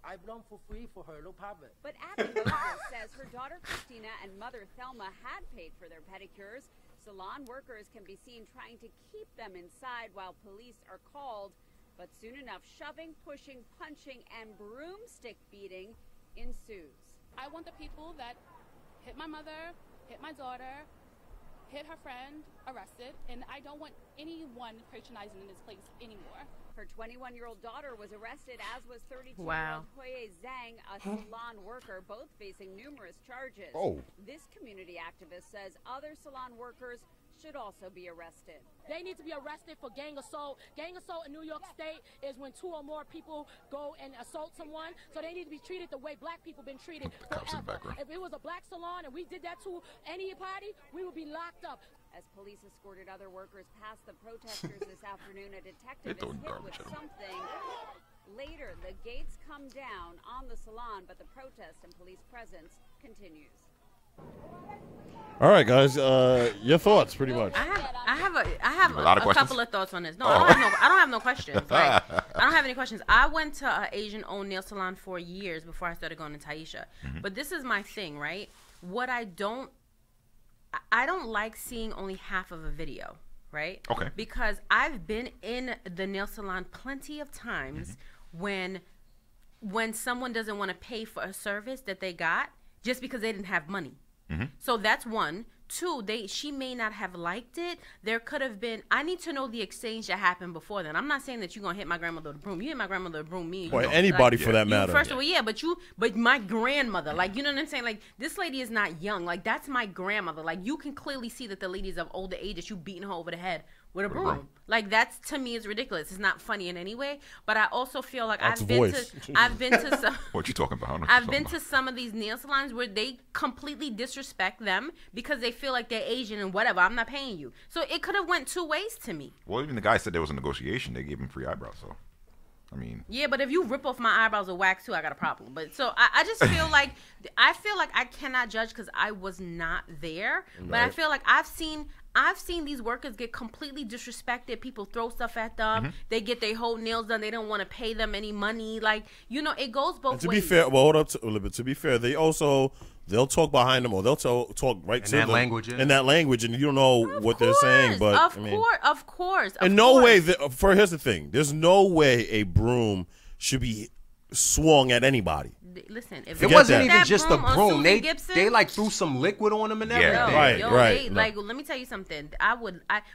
I belong for free for her, no problem. But Abby Moses says her daughter Christina and mother Thelma had paid for their pedicures. Salon workers can be seen trying to keep them inside while police are called. But soon enough, shoving, pushing, punching, and broomstick beating ensues. I want the people that hit my mother, hit my daughter, hit her friend, arrested, and I don't want anyone patronizing in this place anymore. Her 21-year-old daughter was arrested, as was 32-year-old Hoye Zhang, a salon worker, both facing numerous charges. This community activist says other salon workers should also be arrested. They need to be arrested for gang assault. Gang assault in New York State is when 2 or more people go and assault someone. So they need to be treated the way black people been treated forever. If it was a black salon and we did that to anybody, we would be locked up. As police escorted other workers past the protesters this afternoon, a detective is hit with something. Later, the gates come down on the salon, but the protest and police presence continues. All right, guys. Your thoughts, pretty much. I have a couple of thoughts on this. No, I don't have no questions. Like, I don't have any questions. I went to an Asian-owned nail salon for years before I started going to Taisha. But this is my thing, right? What I don't like seeing only half of a video, right? Okay. Because I've been in the nail salon plenty of times when someone doesn't want to pay for a service that they got just because they didn't have money. So that's one. Two, she may not have liked it. There could have been. I need to know the exchange that happened before then. I'm not saying that you're gonna hit my grandmother with a broom. You hit my grandmother with a broom, me. Or anybody for that matter. First of all, yeah, but my grandmother, like, you know what I'm saying? Like, this lady is not young. Like, that's my grandmother. Like, you can clearly see that the lady's of older age, that you beating her over the head with a broom. Like, that's, to me, is ridiculous. It's not funny in any way. But I also feel like I've been to some. What you talking about? I've been to some of these nail salons where they completely disrespect them because they feel like they're Asian and whatever. I'm not paying you. So it could have went two ways to me. Well, even the guy said there was a negotiation. They gave him free eyebrows. So, I mean. Yeah, but if you rip off my eyebrows with wax too, I got a problem. But so I just feel like I cannot judge because I was not there. Right. But I feel like I've seen these workers get completely disrespected. People throw stuff at them. They get their whole nails done. They don't want to pay them any money. Like, you know, it goes both ways. To be fair, well, hold up a little bit. To be fair, they'll talk behind them, or they'll talk right to them in that language, and you don't know what they're saying. But of course. In no way. Here's the thing: there's no way a broom should be swung at anybody. Listen, if it wasn't even just a broom, they like threw some liquid on them and everything. Right. Like, let me tell you something.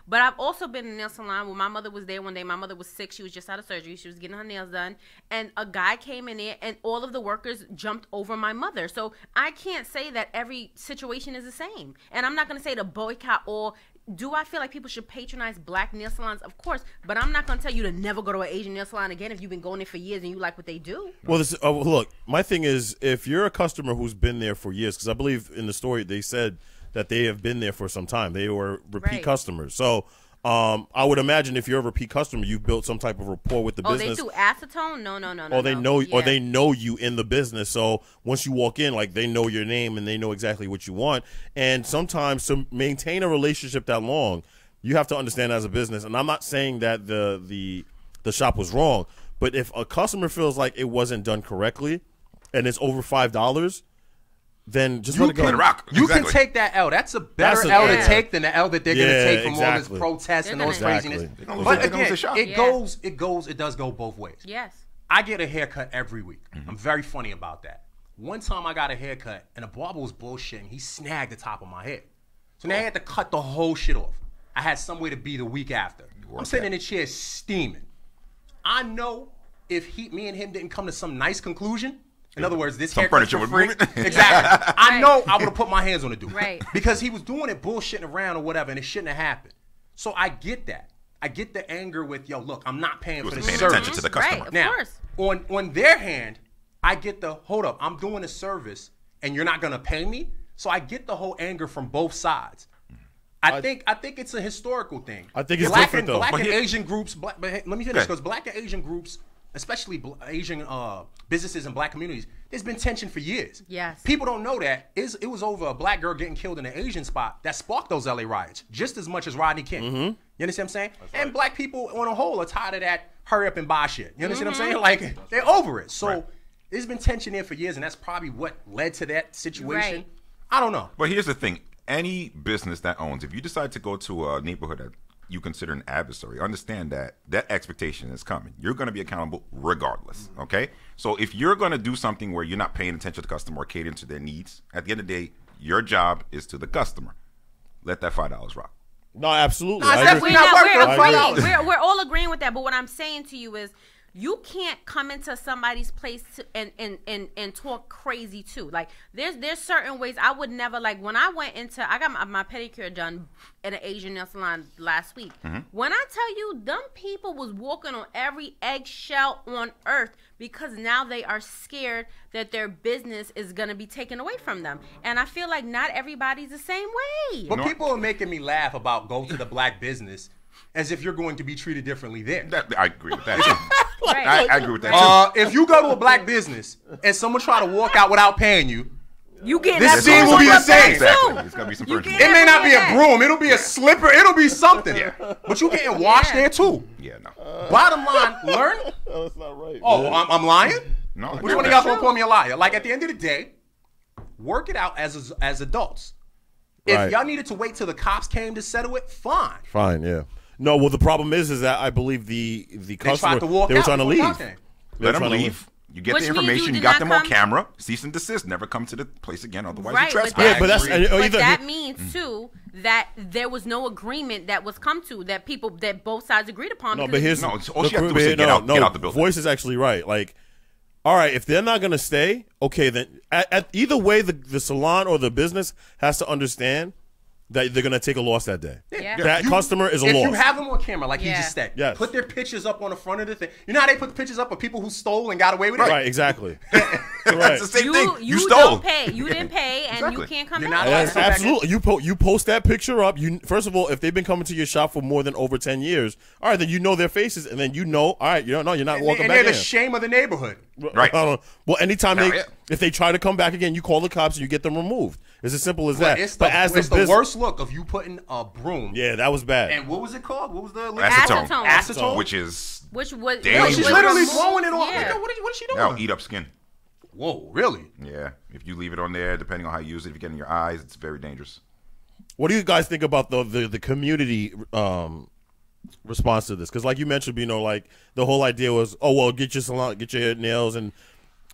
But I've also been in a nail salon where my mother was there one day. My mother was sick. She was just out of surgery. She was getting her nails done, and a guy came in there, and all of the workers jumped over my mother. So I can't say that every situation is the same, and I'm not going to say to boycott all. Do I feel like people should patronize black nail salons? Of course, but I'm not going to tell you to never go to an Asian nail salon again if you've been going there for years and you like what they do. Well, look, my thing is, if you're a customer who's been there for years, because I believe in the story they said that they have been there for some time. They were repeat customers. So I would imagine if you're a repeat customer, you've built some type of rapport with the business. They do acetone? No. Or they know, or they know you in the business. So once you walk in, like, they know your name and they know exactly what you want. And sometimes to maintain a relationship that long, you have to understand as a business. And I'm not saying that the shop was wrong, but if a customer feels like it wasn't done correctly and it's over $5. Then just let it go. You can take that L. That's a better L to take than the L that they're going to take from all this protest and all this craziness. But again, it does go both ways. Yes. I get a haircut every week. I'm very funny about that. One time I got a haircut and the barber was bullshitting. He snagged the top of my head. So now I had to cut the whole shit off. I had somewhere to be the week after. I'm sitting in the chair steaming. I know if me and him didn't come to some nice conclusion, in other words, this haircut for free. Exactly. I know I would have put my hands on the dude. Right. Because he was doing it bullshitting around or whatever, and it shouldn't have happened. So I get that. I get the anger with, yo, look, I'm not paying for the service. Attention to the customer. Right, of now, course. on their hand, I get the, hold up, I'm doing a service, and you're not going to pay me? So I get the whole anger from both sides. I think it's a historical thing. I think it's different, though. Black and Asian groups, but let me finish, because black and Asian groups, especially Asian businesses and black communities, there's been tension for years. Yes. People don't know that. It was over a black girl getting killed in an Asian spot that sparked those LA riots just as much as Rodney King. You understand what I'm saying? And black people on a whole are tired of that hurry up and buy shit. You understand what I'm saying? Like, they're over it. So there's been tension there for years, and that's probably what led to that situation. Right. I don't know. But here's the thing. Any business that owns, if you decide to go to a neighborhood that you consider an adversary, understand that that expectation is coming. You're going to be accountable regardless, okay? So if you're going to do something where you're not paying attention to the customer or catering to their needs, at the end of the day, your job is to the customer. Let that $5 rock. No, absolutely. No, it's definitely not worth We're all agreeing with that, but what I'm saying to you is, you can't come into somebody's place and talk crazy too. Like, there's certain ways I would never, like, when I got my pedicure done at an Asian nail salon last week. When I tell you, them people was walking on every eggshell on earth because now they are scared that their business is going to be taken away from them. And I feel like not everybody's the same way. But people are making me laugh about go to the black business as if you're going to be treated differently there. I agree with that too. I agree with that too. If you go to a black business and someone try to walk out without paying you, this scene will be the same. Exactly. It's gonna be some it may not be a broom. It'll be a slipper. It'll be something. But you getting washed there too. Yeah, no. Bottom line, learn. No, that's not right. Oh, I'm lying? No. Which one of y'all gonna call me a liar? Like, at the end of the day, work it out as adults. If y'all needed to wait till the cops came to settle it, fine. Fine, yeah. No, well, the problem is that I believe the customer, tried to walk they were out trying to leave. Let them leave. You get Which the means you information. did You got not them on come- camera. Cease and desist. Never come to the place again. Otherwise, Right, you but trespass. Yeah, but that's but either that means too that there was no agreement that was come to that both sides agreed upon. No, because but here's No, it's- all she has to do is say, get out the building. Voice is actually right. Like, all right, if they're not gonna stay, okay, then at either way, the salon or the business has to understand that they're gonna take a loss that day. Yeah. That customer is a if loss. you have them on camera, like you Yeah. just said, Yes. put their pictures up on the front of the thing. You know how they put the pictures up of people who stole and got away with it? Right, exactly. It's Right. the same thing. You You stole. don't pay. You didn't pay, and you Exactly. can't come You're back. not allowed to come back in. Absolutely. You post that picture up. You first of all, if they've been coming to your shop for more than over 10 years, all right, then you know their faces, and then you know, all right, you're not walking And back they're in. the shame of the neighborhood. Right. Well, anytime Yeah, they, yeah. if they try to come back again, you call the cops and you get them removed. It's as simple as that. But it's But as the business- worst look of you putting a broom. Yeah, that was bad. And what was it called? What was the Acetone. Acetone? Which is Which was Damn. She's was literally removed- throwing it on. Yeah. Nigga, what is she doing? that'll eat up skin. Whoa, really? Yeah. If you leave it on there, depending on how you use it, if you get in your eyes, it's very dangerous. What do you guys think about the community response to this? Because like you mentioned, like the whole idea was, oh well, get your salon, get your nails and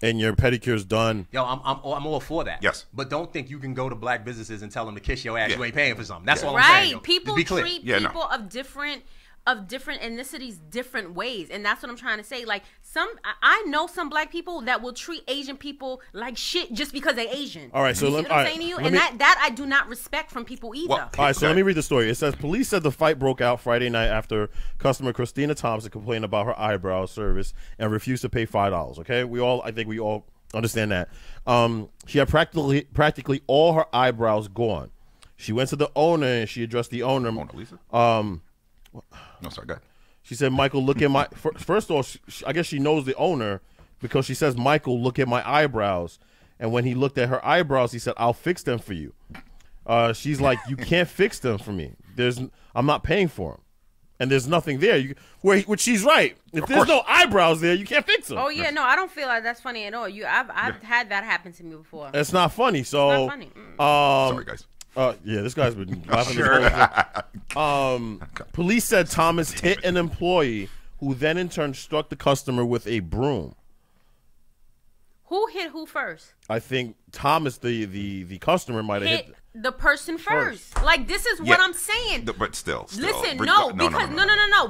your pedicures done. Yo, I'm all for that. Yes. But don't think you can go to black businesses and tell them to kiss your ass. Yeah. You ain't paying for something. That's Yeah. all I'm saying. Right. Yo. People Just be clear. treat Yeah, no. people of different ethnicities different ways, and that's what I'm trying to say. Like I know some black people that will treat Asian people like shit just because they're Asian. All right, so you see let- what all I'm right, saying to you, let and me- that I do not respect from people either. Well, All right, so let me read the story. It says police said the fight broke out Friday night after customer Christina Thompson complained about her eyebrow service and refused to pay $5. Okay, I think we all understand that. She had practically all her eyebrows gone. She went to the owner and she addressed the owner. Mona Lisa? No, sorry, go ahead. She said, "Michael, look at my." First of all, I guess she knows the owner because she says, "Michael, look at my eyebrows." And when he looked at her eyebrows, he said, "I'll fix them for you." She's like, "You can't fix them for me. I'm not paying for them, and there's nothing there." Which she's right. If there's no eyebrows there, you can't fix them. Oh yeah, no, I don't feel like that's funny at all. I've had that happen to me before. It's not funny. So, It's not funny. Sorry, guys. Yeah, this guy's been laughing. This whole thing. Police said Thomas hit an employee who then in turn struck the customer with a broom. Who hit who first? I think Thomas, the customer, might have hit the person first. Like this is what I'm saying. But still. Listen, no,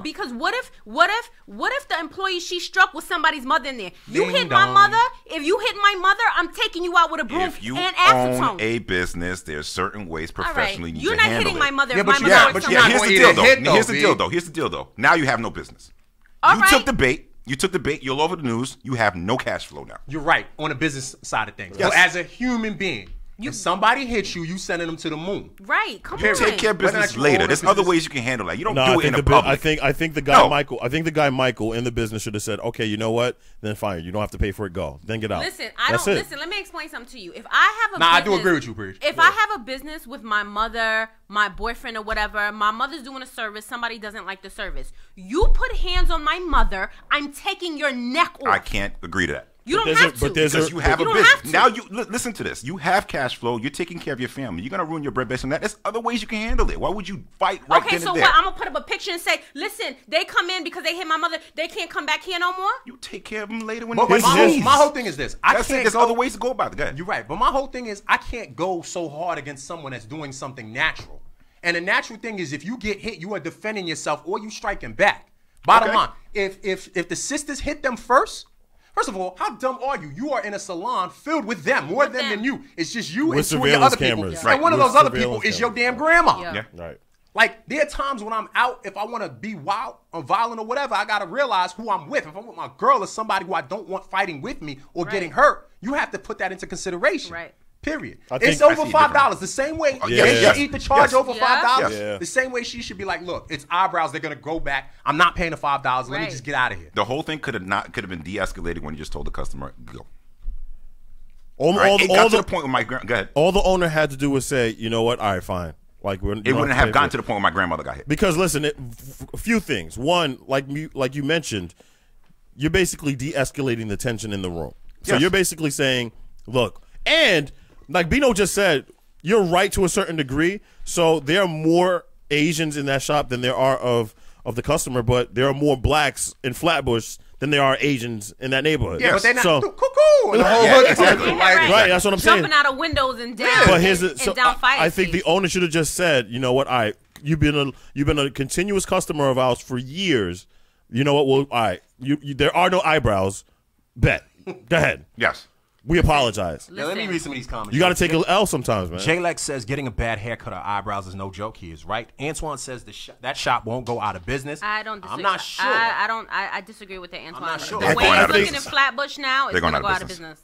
because what if the employee she struck was somebody's mother in there? You Ding hit my dong. mother. If you hit my mother, I'm taking you out with a broom If you and own acetone. a business, there's certain ways professionally you You're need not to handle hitting it. my mother. Yeah, if but my you- mother yeah, was but somebody- Here's the Eat deal, a though. hit, though, Here's the B. deal, though. Here's the deal, though. Now you have no business. All You right. took the bait. You took the bait. You're all over the news. You have no cash flow now. You're right on the business side of things. Yes. But as a human being, if somebody hits you, you sending them to the moon. Right, come You on. take care of Whether or business not you later. own a There's other business- ways you can handle that. You don't No, do it in the public. I think the guy No. Michael. I think the guy Michael in the business should have said, "Okay, you know what? Then fine. You don't have to pay for it. Go. Then get out." Listen, That's it. listen. Let me explain something to you. If I have a Nah, I business, do agree with you, Breach. If I have a business with my mother, my boyfriend, or whatever, my mother's doing a service, somebody doesn't like the service. You put hands on my mother, I'm taking your neck off. I can't agree to that. You don't have to. Because you have You a don't business. have to. Now you listen to this. You have cash flow. You're taking care of your family. You're gonna ruin your bread based on that. There's other ways you can handle it. Why would you fight right Okay, then so and there? what? I'm gonna put up a picture and say, listen, they come in because they hit my mother. They can't come back here no more. You take care of them later when But they my whole thing is this. That's it. There's other ways to go about it. Go ahead. You're right. But my whole thing is I can't go so hard against someone that's doing something natural. And the natural thing is if you get hit, you are defending yourself or you striking back. Bottom line, if the sisters hit them first of all, how dumb are you? You are in a salon filled with them, more them than you. It's just you With and two of your surveillance other people. cameras. And one of With those other surveillance people is your cameras. damn grandma. Yeah. Right. Like, there are times when I'm out, if I want to be wild or violent or whatever, I got to realize who I'm with. If I'm with my girl or somebody who I don't want fighting with me or getting hurt, you have to put that into consideration. Right. Period. I think- It's over I see $5. The same way Yeah. they Yes. should eat the charge Yes. over $5. Yeah. The same way she should be like, look, it's eyebrows. They're going to go back. I'm not paying the $5. Let me Right. just get out of here. The whole thing could have been de-escalated when you just told the customer go. All, Right? all, It all got to the, the point where my go ahead. all the owner had to do was say, "You know what? All right, fine." Like It wouldn't have gotten to the point where my grandmother got hit. Because listen, a few things. One, like you mentioned, you're basically de-escalating the tension in the room. So Yes. you're basically saying, look, and like Bino just said, you're right to a certain degree. So there are more Asians in that shop than there are of the customer, but there are more blacks in Flatbush than there are Asians in that neighborhood. Yeah, but they're not so, cuckoo. And the whole hood exactly. Right, that's what I'm saying. Jumping out of windows and down. But down fire I think the owner should have just said, you know what, you've been a continuous customer of ours for years. You know what? Well, there are no eyebrows. Bet. Go ahead. Yes. We apologize. Yeah, let me read some of these comments. You got to take an L sometimes, man. J-Lex says getting a bad haircut or eyebrows is no joke. He is right. Antoine says that shop won't go out of business. I don't disagree. I'm not sure. I disagree with that, Antoine. I'm not sure. The way it's looking in Flatbush now, it's going to go out of business.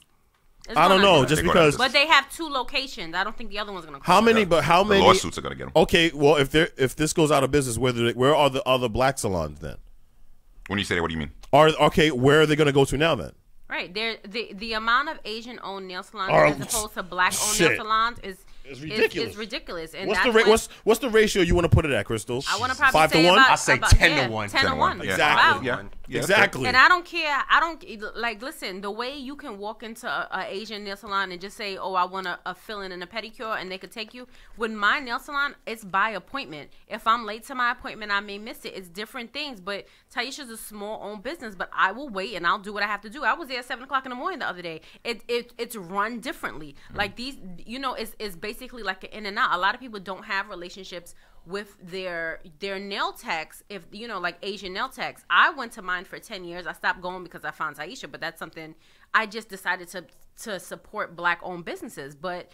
I don't know, just because. But they have 2 locations. I don't think the other one's going to. How many? But how many lawsuits are going to get them? Okay, well, if this goes out of business, where are the other black salons then? When you say that, what do you mean? Where are they going to go to now then? Right, the amount of Asian-owned nail salons as opposed to black-owned nail salons is ridiculous. It's ridiculous. And what's the ratio you want to put it at, Crystal? I want to probably 5 say to 1. I say 10 to 1. 10 to 1. Exactly. Yeah, exactly. And I don't care. I don't like. Listen, the way you can walk into a Asian nail salon and just say, "Oh, I want a fill-in and a pedicure," and they could take you. With my nail salon, it's by appointment. If I'm late to my appointment, I may miss it. It's different things. But Taisha's a small-owned business, but I will wait and I'll do what I have to do. I was there at 7:00 in the morning the other day. It's run differently. Like these, it's basically like an in and out. A lot of people don't have relationships with their nail techs, if like Asian nail techs. I went to mine for 10 years. I stopped going because I found Taisha, but that's something I just decided to support black-owned businesses. But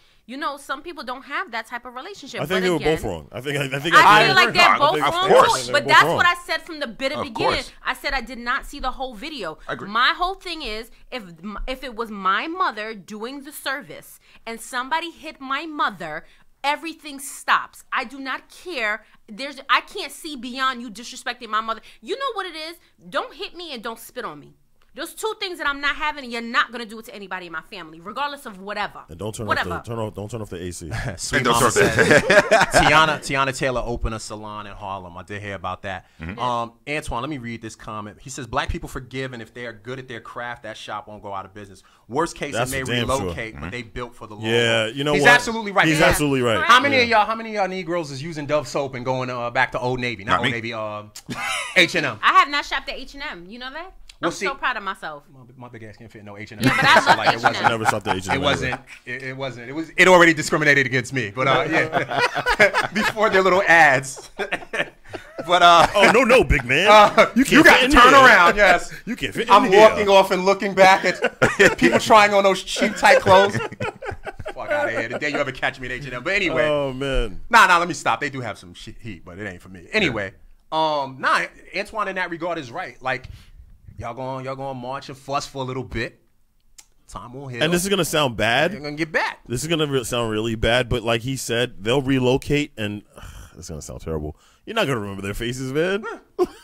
some people don't have that type of relationship. I think they were both wrong. I feel like they're both wrong too. But that's what I said from the beginning. Course. I said I did not see the whole video. I agree. My whole thing is if it was my mother doing the service and somebody hit my mother, everything stops. I do not care. I can't see beyond you disrespecting my mother. You know what it is? Don't hit me and don't spit on me. There's 2 things that I'm not having, and you're not gonna do it to anybody in my family, regardless of whatever. And don't turn off the AC. Sweet Mama says, Tiana Taylor opened a salon in Harlem. I did hear about that. Mm-hmm. Antoine, let me read this comment. He says, "Black people forgive, and if they are good at their craft, that shop won't go out of business. Worst case, they may relocate, but they built for the long Yeah, run." you know He's what? absolutely right. He's absolutely right. How many of y'all Negroes is using Dove soap and going back to Old Navy? Not Old Navy, H&M. I have not shopped at H&M. You know that? I'm so proud of myself. My big ass can't fit no H&M. Yeah, but I love H&M. I never shopped at H&M. It wasn't. It already discriminated against me. But yeah, before their little ads. But oh no, big man. You got to turn around. Yes, you can't fit. I'm walking off and looking back at people trying on those cheap tight clothes. Fuck out of here. The day you ever catch me at H&M. But anyway. Oh man. Nah. Let me stop. They do have some heat, but it ain't for me. Anyway. Antoine in that regard is right. Like. Y'all going march and fuss for a little bit. Time will heal. And this is gonna sound bad. You're gonna get back. This is gonna sound really bad, but like he said, they'll relocate, and it's gonna sound terrible. You're not gonna remember their faces, man.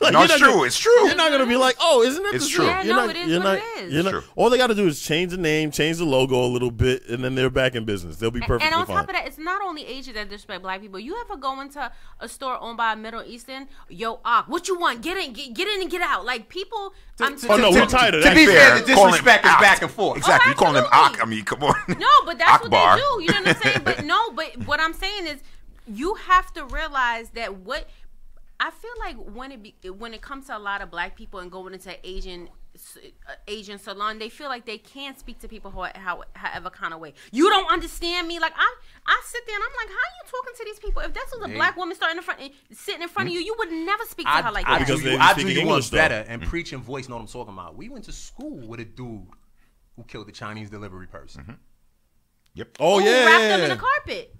Like, no, it's true. It's true. You're not gonna be like, oh, isn't it? It's true. Yeah, it is what it is. True. All they got to do is change the name, change the logo a little bit, and then they're back in business. They'll be perfectly fine. And on top of that, it's not only Asian that disrespect black people. You ever go into a store owned by a Middle Eastern? Yo, what you want? Get in and get out. Like people. We're tired of that. To be fair, the disrespect is back and forth. Exactly. Oh, you calling them Ak? I mean, come on. No, but that's Akbar. What they do. You know what I'm saying? But what I'm saying is, you have to realize that I feel like when it comes to a lot of black people and going into Asian salon, they feel like they can't speak to people however kind of way. You don't understand me. Like I sit there and I'm like, how are you talking to these people? If this was a black woman sitting in front of you, you would never speak to her like that. I do you one better and preach and voice know what I'm talking about. We went to school with a dude who killed the Chinese delivery person. Mm-hmm. Yep. Oh yeah. Wrapped them in a carpet.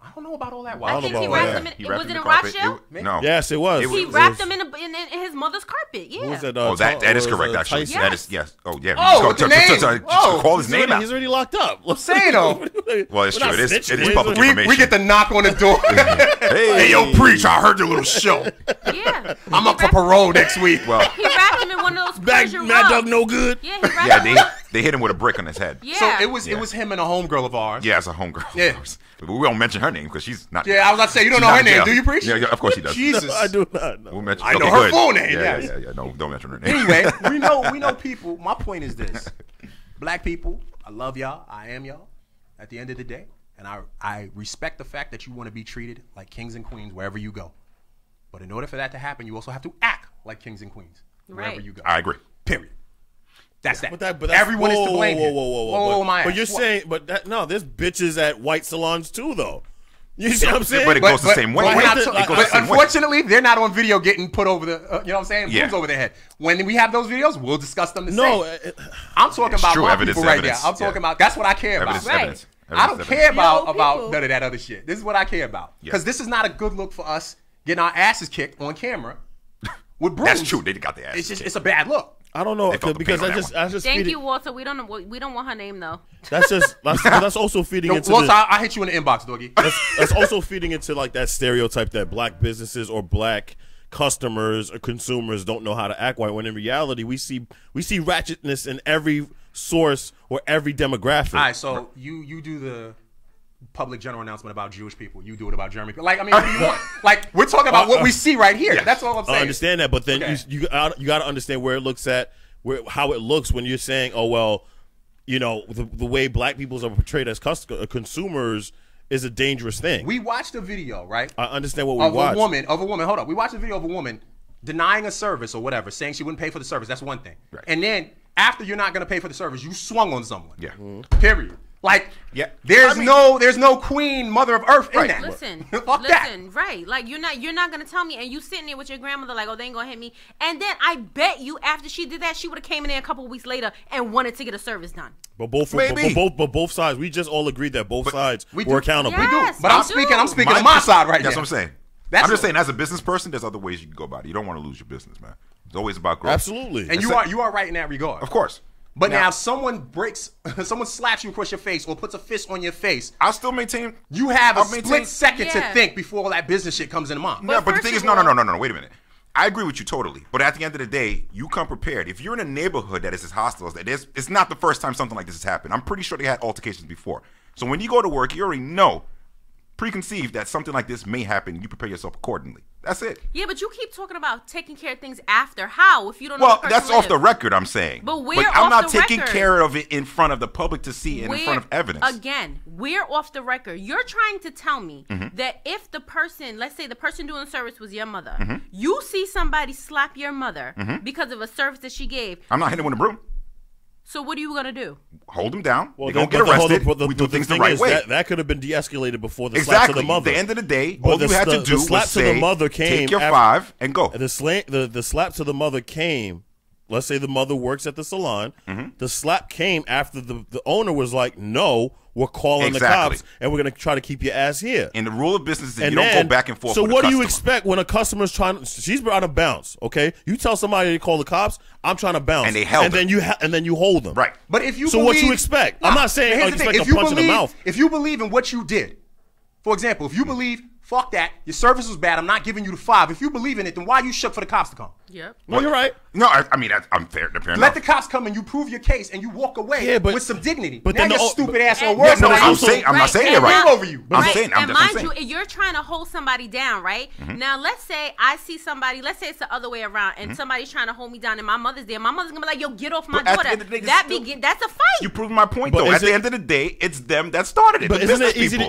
I don't know about all that. I think he wrapped them in. Was it in Rothschild? No. Yes, it was. He wrapped them in his mother's carpet. Yeah. Who was that, that is correct. Actually, Tyson? that is yes. Oh yeah. Oh, the name. Call his name out. He's already locked up. I'm saying though. Well, it's true. It is public information. We get the knock on the door. Hey, yo, preach! I heard your little show. Yeah. I'm up for parole next week. Well, he wrapped him in one of those Persian Mad rugs. Dog no good. Yeah, he wrapped him. They hit him with a brick on his head. Yeah. So it was him and a homegirl of ours. Yeah, it's a homegirl. Yeah. But we won't mention her name because she's not. Yeah, I was about to say, you don't know her name, do you, Preach? Yeah, of course he does. Jesus. No, I do not know. We'll mention, I know her full name, yes. Yeah. No, don't mention her name. Anyway, we know people. My point is this. Black people, I love y'all. I am y'all at the end of the day. And I respect the fact that you want to be treated like kings and queens wherever you go. But in order for that to happen, you also have to act like kings and queens wherever you go. I agree. Period. That's that. But that's, everyone is to blame. Whoa. My but ass. you're saying, no, there's bitches at white salons too, though. You see what I'm saying? But it goes the same way. But unfortunately, they're not on video getting put over the, you know what I'm saying? Yeah. Brooms over their head. When we have those videos, we'll discuss them the no, same. I'm talking about true. my Evidence, people right evidence. now. I'm talking about, that's what I care about. Evidence. I don't care about people. none of that other shit. This is what I care about. Because this is not a good look for us getting our asses kicked on camera with brooms. That's true. They got the asses kicked. It's a bad look. I don't know because I just Thank you, Walter. We don't want her name though. That's also feeding into. Walter, I hit you in the inbox, doggy. That's also feeding into like that stereotype that black businesses or black customers or consumers don't know how to act white. When in reality, we see ratchetness in every source or every demographic. All right, so you do the public general announcement about Jewish people. You do it about German people. Like, I mean, what do you want? Like, we're talking about what we see right here. That's all I'm saying. I understand that, but then you got to understand where it looks at, how it looks when you're saying, oh well, you know, the way black people are portrayed as consumers is a dangerous thing. We watched a video, right? I understand what we watched. Of a woman. Hold up. We watched a video of a woman denying a service or whatever, saying she wouldn't pay for the service. That's one thing. Right. And then after you're not going to pay for the service, you swung on someone. Yeah. Period. Like, there's no queen, mother of earth in that. Listen, Fuck that. right? Like you're not gonna tell me, and you sitting there with your grandmother, like, oh, they ain't gonna hit me. And then I bet you, after she did that, she would have came in there a couple of weeks later and wanted to get a service done. But both sides, we just all agreed that both sides were accountable. Yes, but I'm speaking on my side right now. That's what I'm saying. I'm just saying, as a business person, there's other ways you can go about it. You don't want to lose your business, man. It's always about growth. Absolutely. And you are right in that regard. Of course. But now if someone slaps you across your face or puts a fist on your face, I'll still maintain. You have a split second to think before all that business shit comes into mind. No, but the thing is, no, wait a minute. I agree with you totally. But at the end of the day, you come prepared. If you're in a neighborhood that is as hostile as that is, it's not the first time something like this has happened. I'm pretty sure they had altercations before. So when you go to work, you already know, preconceived, that something like this may happen. You prepare yourself accordingly. That's it. Yeah, but you keep talking about taking care of things after. How? If you don't know well, the person that's off the record, I'm saying. But I'm not taking care of it in front of the public to see and in front of evidence. Again, we're off the record. You're trying to tell me that if the person, let's say the person doing the service was your mother, you see somebody slap your mother because of a service that she gave. I'm not hitting with a broom. So what are you gonna do? Hold them down. Well, they don't get arrested. We do things the right way. That could have been de-escalated before the slap to the mother. At the end of the day, all you had to do was say, the mother came take your 5 and go. The slap to the mother came. Let's say the mother works at the salon. The slap came after the owner was like, no, we're calling the cops and we're going to try to keep your ass here. And the rule of business is you don't go back and forth so with what the do you customer. expect when a customer's trying she's out of bounds, okay? You tell somebody to call the cops, I'm trying to bounce. And they held and then you hold them. Right. But if you So what you expect? I'm not saying expect a punch in the mouth. If you believe in what you did, for example, if you believe, fuck that, your service was bad, I'm not giving you the 5. If you believe in it, then why you shook for the cops to come? Yep. No, you're right. No, I mean, I'm fair. Let the cops come and you prove your case and you walk away with some dignity. But now then your stupid ass on work. No, I'm not saying it right. Over you. I'm saying, and mind you, you're trying to hold somebody down, right? Now, let's say I see somebody, let's say it's the other way around, and somebody's trying to hold me down and my mother's there. My mother's going to be like, yo, get off my daughter. That's a fight. You proved my point, though. At the end of the day, it's them that started it. But isn't it easy to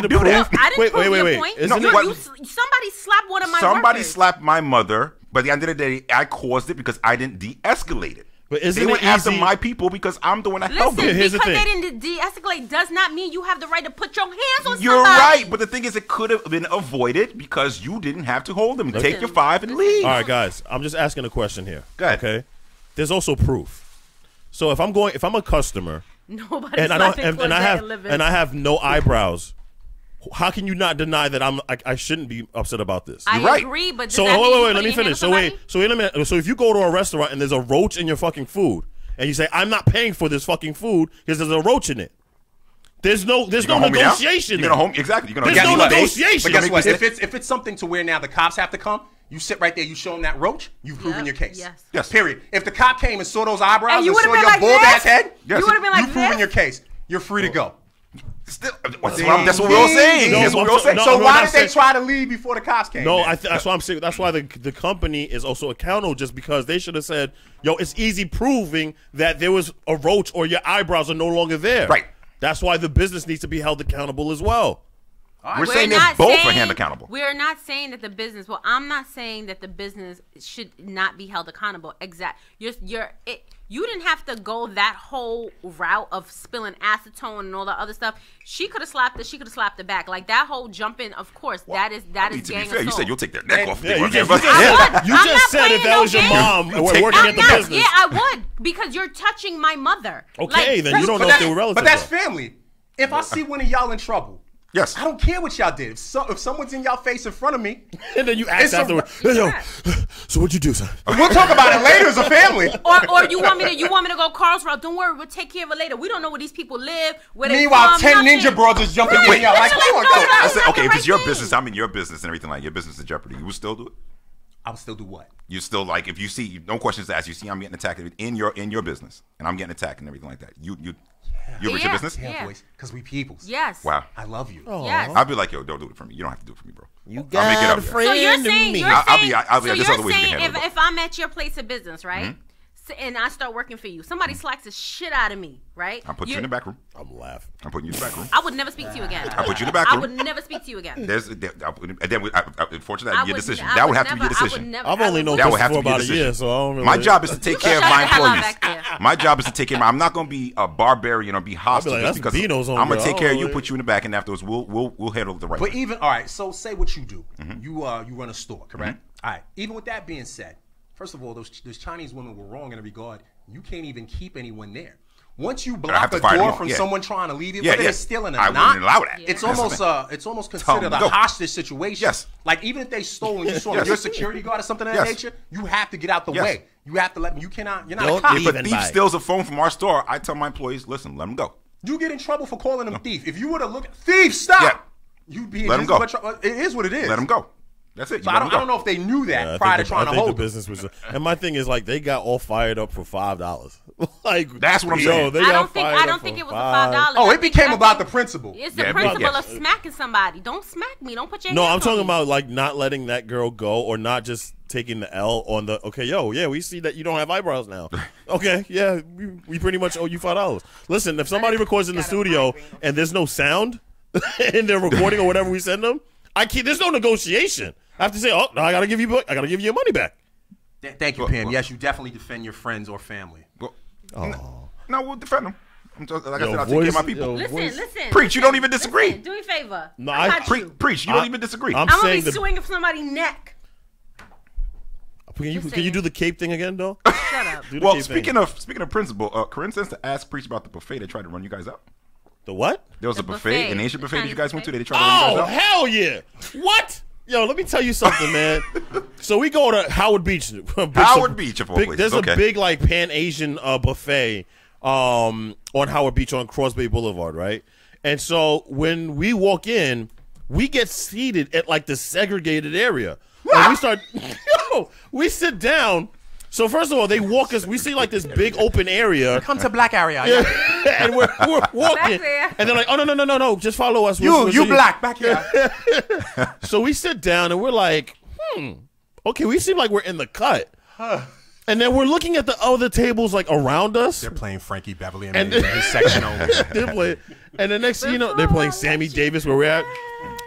prove? I didn't prove your point. Somebody slapped one of my workers. Slapped my mother, but at the end of the day, I caused it because I didn't de-escalate it. But isn't they went it after easy? my people because I'm the one that helped them. Because they didn't de-escalate does not mean you have the right to put your hands on You're somebody. right, but the thing is, it could have been avoided because you didn't have to hold them. Take your 5 and leave. All right, guys, I'm just asking a question here. Go ahead. Okay, there's also proof. So if I'm a customer, Nobody's and I have no eyebrows. How can you not deny that I shouldn't be upset about this? I agree, but so wait, let me finish. So wait a minute. So if you go to a restaurant and there's a roach in your fucking food, and you say I'm not paying for this fucking food because there's a roach in it, there's no negotiation. You're gonna home exactly. You're gonna there's no negotiation. But guess what? If it's something to where now the cops have to come, you sit right there, you show them that roach, you've proven your case. Yes. Period. If the cop came and saw those eyebrows and you saw your like bald ass head, you would have been like you've proven your case. You're free to go. Still, that's what we're all saying. That's what we're all saying. So why did they try to leave before the cops came? No, that's why I'm saying. That's why the company is also accountable, just because they should have said, "Yo, it's easy proving that there was a roach or your eyebrows are no longer there." Right. That's why the business needs to be held accountable as well. We're saying they're both are hand accountable. We're not saying that the business. Well, I'm not saying that the business should not be held accountable. You didn't have to go that whole route of spilling acetone and all that other stuff. She could have slapped it. She could have slapped it back. Like that whole jumping. Of course, that is gang assault. You said you'll take their neck off. You just said if that was your mom and we're working at the business. Yeah, I would, because you're touching my mother. Okay, then you don't know if they were relatives. But that's family. If I see one of y'all in trouble, yes, I don't care what y'all did. If someone's in y'all face in front of me, and then you ask afterwards, yo, so what'd you do, son? We'll talk about it later as a family. Or you want me to go Carl's route? Don't worry, we'll take care of it later. We don't know where these people live. Where Meanwhile, 10 ninja bros is jumping in y'all. Like, I said, okay, if it's your business, I'm in your business and everything, like your business is in jeopardy, you would still do it? I would still do what? You still, like, if you see, no questions asked, you see I'm getting attacked in your business and I'm getting attacked and everything like that. You risk your business? Yeah, boys, because we peoples. Yes. Wow. I love you. Yes. I'll be like, yo, don't do it for me. You don't have to do it for me, bro. You got a friend. So you're saying, I'll be like, this other way you can handle it. if I'm at your place of business, right? Mm-hmm. And I start working for you. Somebody slacks the shit out of me, right? I'll put you in the back room. I'm laughing. I'm putting you in the back room. I would never speak to you again. I'll put you in the back room. I would never speak to you again. Unfortunately, that would be your decision. That would have to be your decision. I've only known this for about a year, so I don't really. My job is to take care of my employees. My job is to take care of I'm not going to be a barbarian or be hostile just because I'm going to take care of you, put you in the back, and afterwards we'll handle it the right way. But even, all right, so say what you do. You run a store, correct? All right, even with that being said, first of all, those Chinese women were wrong in a regard. You can't even keep anyone there. Once you block a door from someone trying to leave you, whether they're stealing or not, wouldn't allow that. It's almost considered a hostage situation. Yes. Like even if they stole and you saw your security guard or something of that nature, you have to get out the way. You have to let them. You cannot. You're not a cop. If a thief steals a phone from our store, I tell my employees, listen, let them go. You get in trouble for calling them thief. If you were to look at thief, stop. You'd be in let them go. It is what it is. Let them go. That's it. So I don't know if they knew that prior to trying to hold the business was. And my thing is, like, they got all fired up for $5. Like, that's what I'm saying. They I don't think it was $5. Oh, it became about the principle. It's the principle of smacking somebody. Don't smack me. Don't put your. No, hands I'm talking on about like not letting that girl go, or not just taking the L on the. Okay, we see that you don't have eyebrows now. Okay, yeah, we pretty much owe you $5. Listen, if somebody records in the studio and there's no sound in their recording or whatever we send them, there's no negotiation. I have to say, oh, no, I gotta give you your money back. Thank you, Pam. Yes, you definitely defend your friends or family. No, we'll defend them. Like I said, I'll take care of my people. Listen. Preach. You don't even disagree. Do me a favor. No, preach. You don't even disagree. I'm gonna be swinging somebody's neck. Can you do the cape thing again, though? Shut up. Well, speaking of principle, Corinne sends to ask Preach about the buffet they tried to run you guys out. The what? There was a buffet, an Asian buffet that you guys went to. They tried to run you guys out. Oh, hell yeah! What? Yo, let me tell you something, man. So we go to Howard Beach. Howard Beach, of all places. There's a big like Pan Asian buffet on Howard Beach on Cross Bay Boulevard, right? And so when we walk in, we get seated at like the segregated area. And we sit down. So first of all, they walk us. We see like this big open area. Come to black area. And we're walking. And they're like, oh, no. Just follow us. You black, back here. So we sit down and we're like, okay, we seem like we're in the cut. And then we're looking at the other tables like around us. They're playing Frankie Beverly and his section only. They're playing. And the next thing you know, they're playing Sammy Davis where we're at.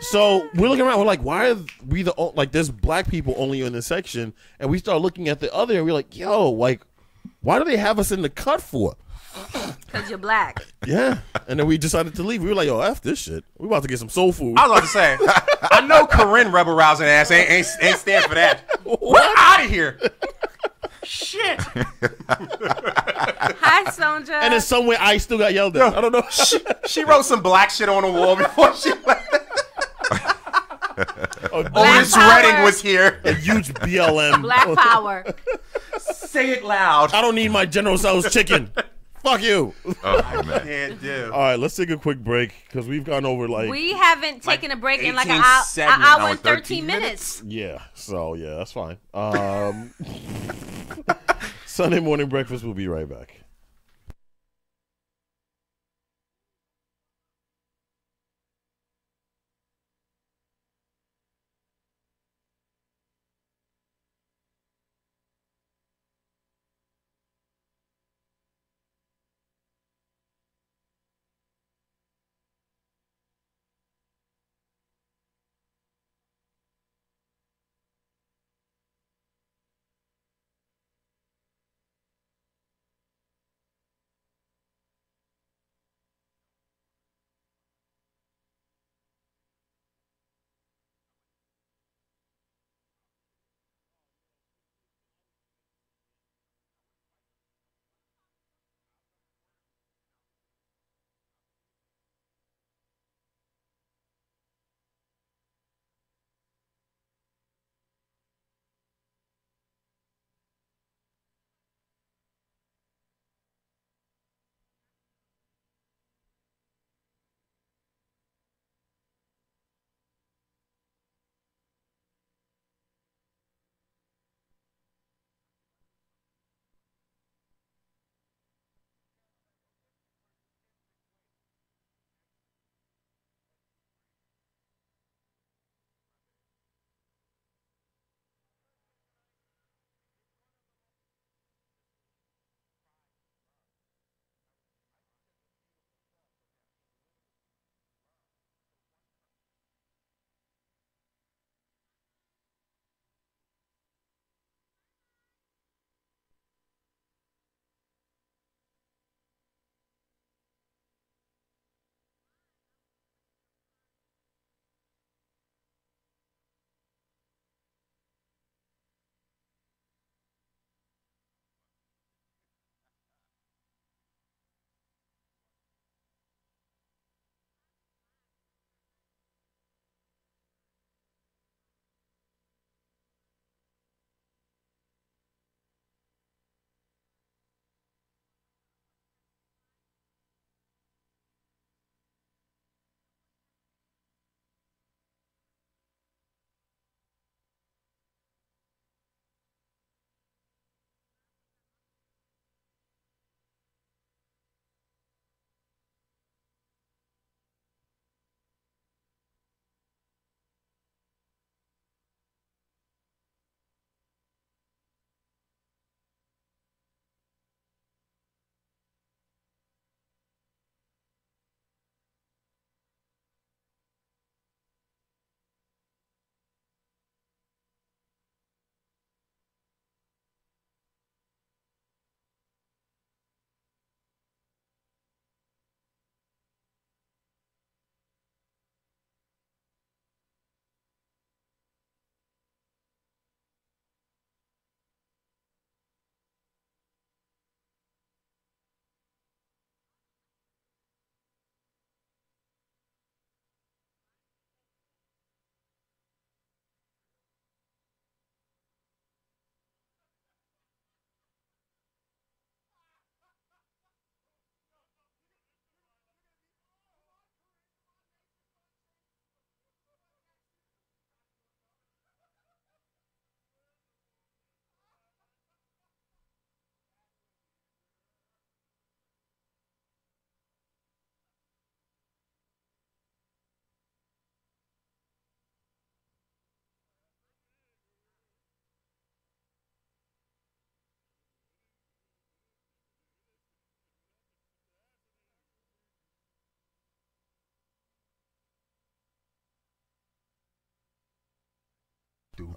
So we're looking around. We're like, why are we there's black people only in this section? And we start looking at the other and we're like, yo, like, why do they have us in the cut for? Because you're black. Yeah. And then we decided to leave. We were like, yo, F this shit. We about to get some soul food. I was about to say, I know Corinne rebel rousing ass ain't stand for that. We're out of here. Shit. Hi, Sonja. And in some way, I still got yelled at. I don't know. She wrote some black shit on the wall before she left. Otis Redding was here. A huge BLM. Black power. Say it loud. I don't need my General Tso's chicken. Fuck you. Oh, man. Can't do. All right, let's take a quick break because we've gone over like. We haven't taken a break in like an hour and 13 minutes. Yeah, so yeah, that's fine. Sunday morning breakfast. We'll be right back.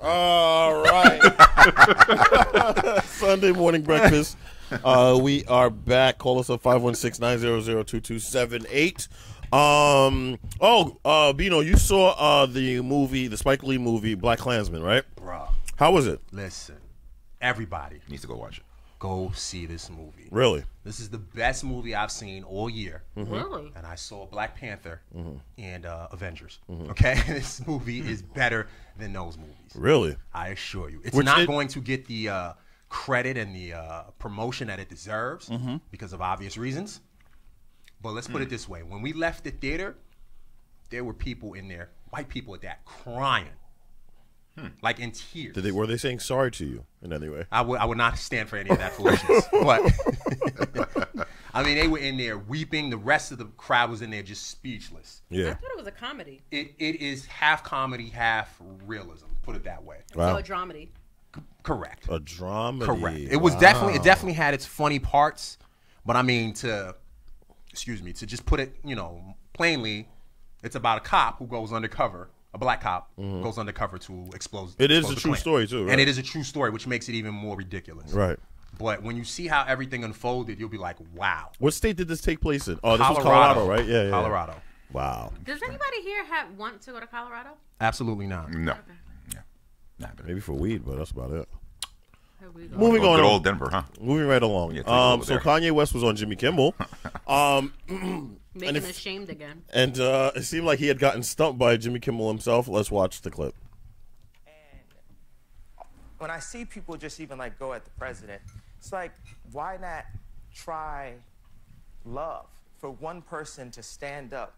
All right. Sunday morning breakfast. We are back. Call us up 516-900-2278. Bino, you saw the Spike Lee movie Black Klansman, right? Bro. How was it? Listen, everybody needs to go watch it. Go see this movie. Really? This is the best movie I've seen all year. Mm-hmm. Really? And I saw Black Panther and Avengers. Mm-hmm. Okay? This movie is better than those movies. Really? I assure you. It's not going to get the credit and the promotion that it deserves because of obvious reasons. But let's put it this way. When we left the theater, there were people in there, white people at that, crying. Like in tears. Were they saying sorry to you in any way? I would not stand for any of that foolishness. But I mean, they were in there weeping. The rest of the crowd was in there just speechless. Yeah. I thought it was a comedy. It is half comedy, half realism. Put it that way. Wow. So a dramedy. Correct. A dramedy. Correct. It was definitely had its funny parts, but I mean to just put it, plainly, it's about a cop who goes undercover. A black cop goes undercover to expose. It is expose a the true Klan. story too, right? And it is a true story, which makes it even more ridiculous. Right. But when you see how everything unfolded, you'll be like, wow. What state did this take place in? Oh, this was Colorado, right? Yeah. Colorado. Wow. Does anybody here want to go to Colorado? Absolutely not. No. Okay. Nah, Maybe for weed, but that's about it. Moving on. Good old Denver, huh? Moving right along. Yeah, so Kanye West was on Jimmy Kimmel. Making us shamed again. And it seemed like he had gotten stumped by Jimmy Kimmel himself. Let's watch the clip. And when I see people just even like go at the president, it's like, why not try love for one person to stand up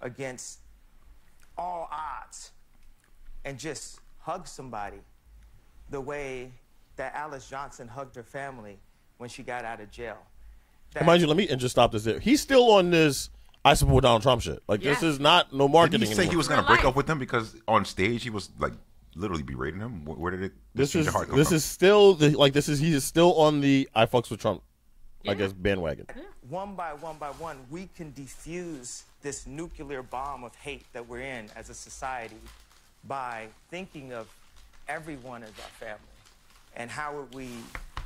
against all odds and just hug somebody the way that Alice Johnson hugged her family when she got out of jail. Mind you, let me just stop this there. He's still on this I support Donald Trump shit. Like, this is not no marketing. Didn't he say anymore. he was going to break up with him because on stage he was like literally berating him? Where did it? He is still on the I fucks with Trump, I guess, bandwagon. One by one, we can defuse this nuclear bomb of hate that we're in as a society by thinking of everyone as our family. And how would we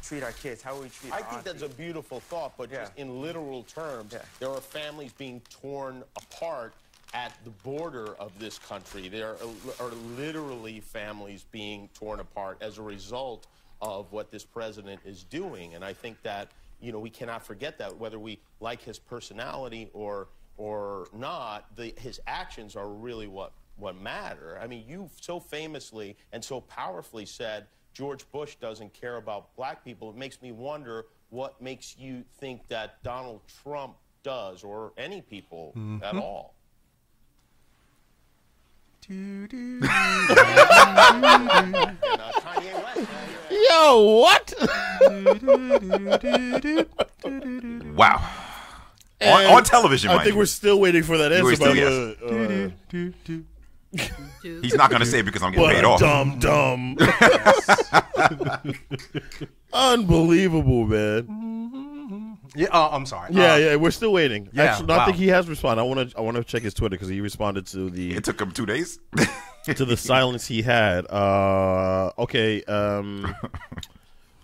treat our kids? How would we treat our think that's a beautiful thought, but just in literal terms, there are families being torn apart at the border of this country. There are literally families being torn apart as a result of what this president is doing. And I think that, we cannot forget that whether we like his personality or not, his actions are really what matter. I mean, you so famously and so powerfully said George Bush doesn't care about black people. It makes me wonder what makes you think that Donald Trump does, or any people at all. Yo, what? Wow. On television, I think we're still waiting for that answer. He's not going to say it because I'm getting paid off. Dumb. Unbelievable, man. Yeah, I'm sorry. Yeah, we're still waiting. Yeah, Actually, I think he has responded. I want to check his Twitter because he responded to the. It took him 2 days. To the silence he had. Okay.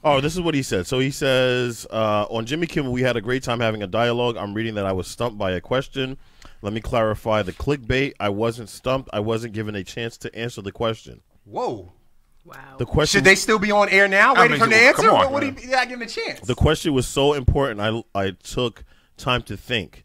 Oh, this is what he said. So he says, on Jimmy Kimmel, we had a great time having a dialogue. I'm reading that I was stumped by a question. Let me clarify the clickbait. I wasn't stumped. I wasn't given a chance to answer the question. Whoa. Wow. The question, should they still be on air now waiting for the answer? Come on, what do you give them a chance? The question was so important, I took time to think.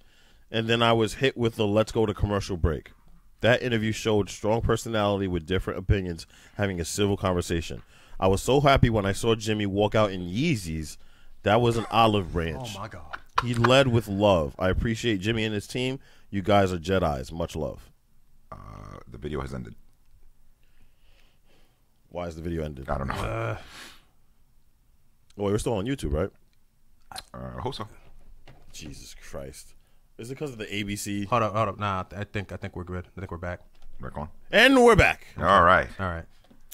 And then I was hit with the let's go to commercial break. That interview showed strong personality with different opinions, having a civil conversation. I was so happy when I saw Jimmy walk out in Yeezys. That was an olive branch. Oh, my God. He led with love. I appreciate Jimmy and his team. You guys are Jedis. Much love. The video has ended. Why is the video ended? I don't know. Oh, we're still on YouTube, right? I hope so. Jesus Christ. Is it because of the ABC? Hold up. Nah, I think we're good. I think we're back. Back on. And we're back. Okay. All right.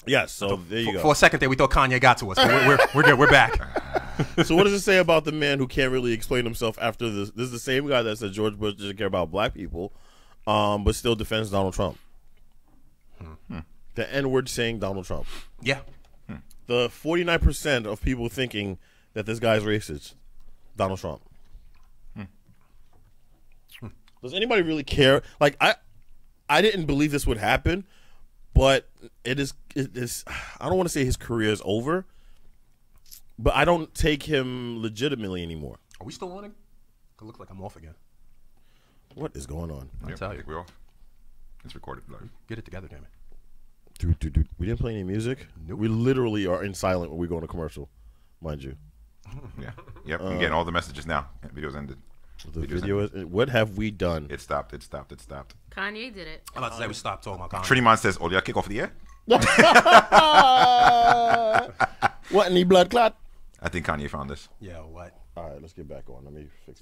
Yes, so there you go. For a second there, we thought Kanye got to us, but we're good. We're back. So what does it say about the man who can't really explain himself after this? This is the same guy that said George Bush doesn't care about black people, but still defends Donald Trump. The N-word saying Donald Trump. Yeah. The 49% of people thinking that this guy's racist, Donald Trump. Does anybody really care? Like, I didn't believe this would happen, but it is. I don't want to say his career is over, but I don't take him legitimately anymore. Are we still on him? It looks like I'm off again. What is going on? I'll tell you. We're off. It's recorded. Get it together, damn it. Dude. We didn't play any music. Nope. We literally are in silent when we go on a commercial, mind you. Yeah. Yep. I'm getting all the messages now. Video's ended. The video is. What have we done? It stopped. Kanye did it. I'm about to say we stopped talking about Kanye. Trinimon says, "Oh, yeah, kick off the air." What, any blood clot? I think Kanye found this. Yeah, what? All right, let's get back on. Let me fix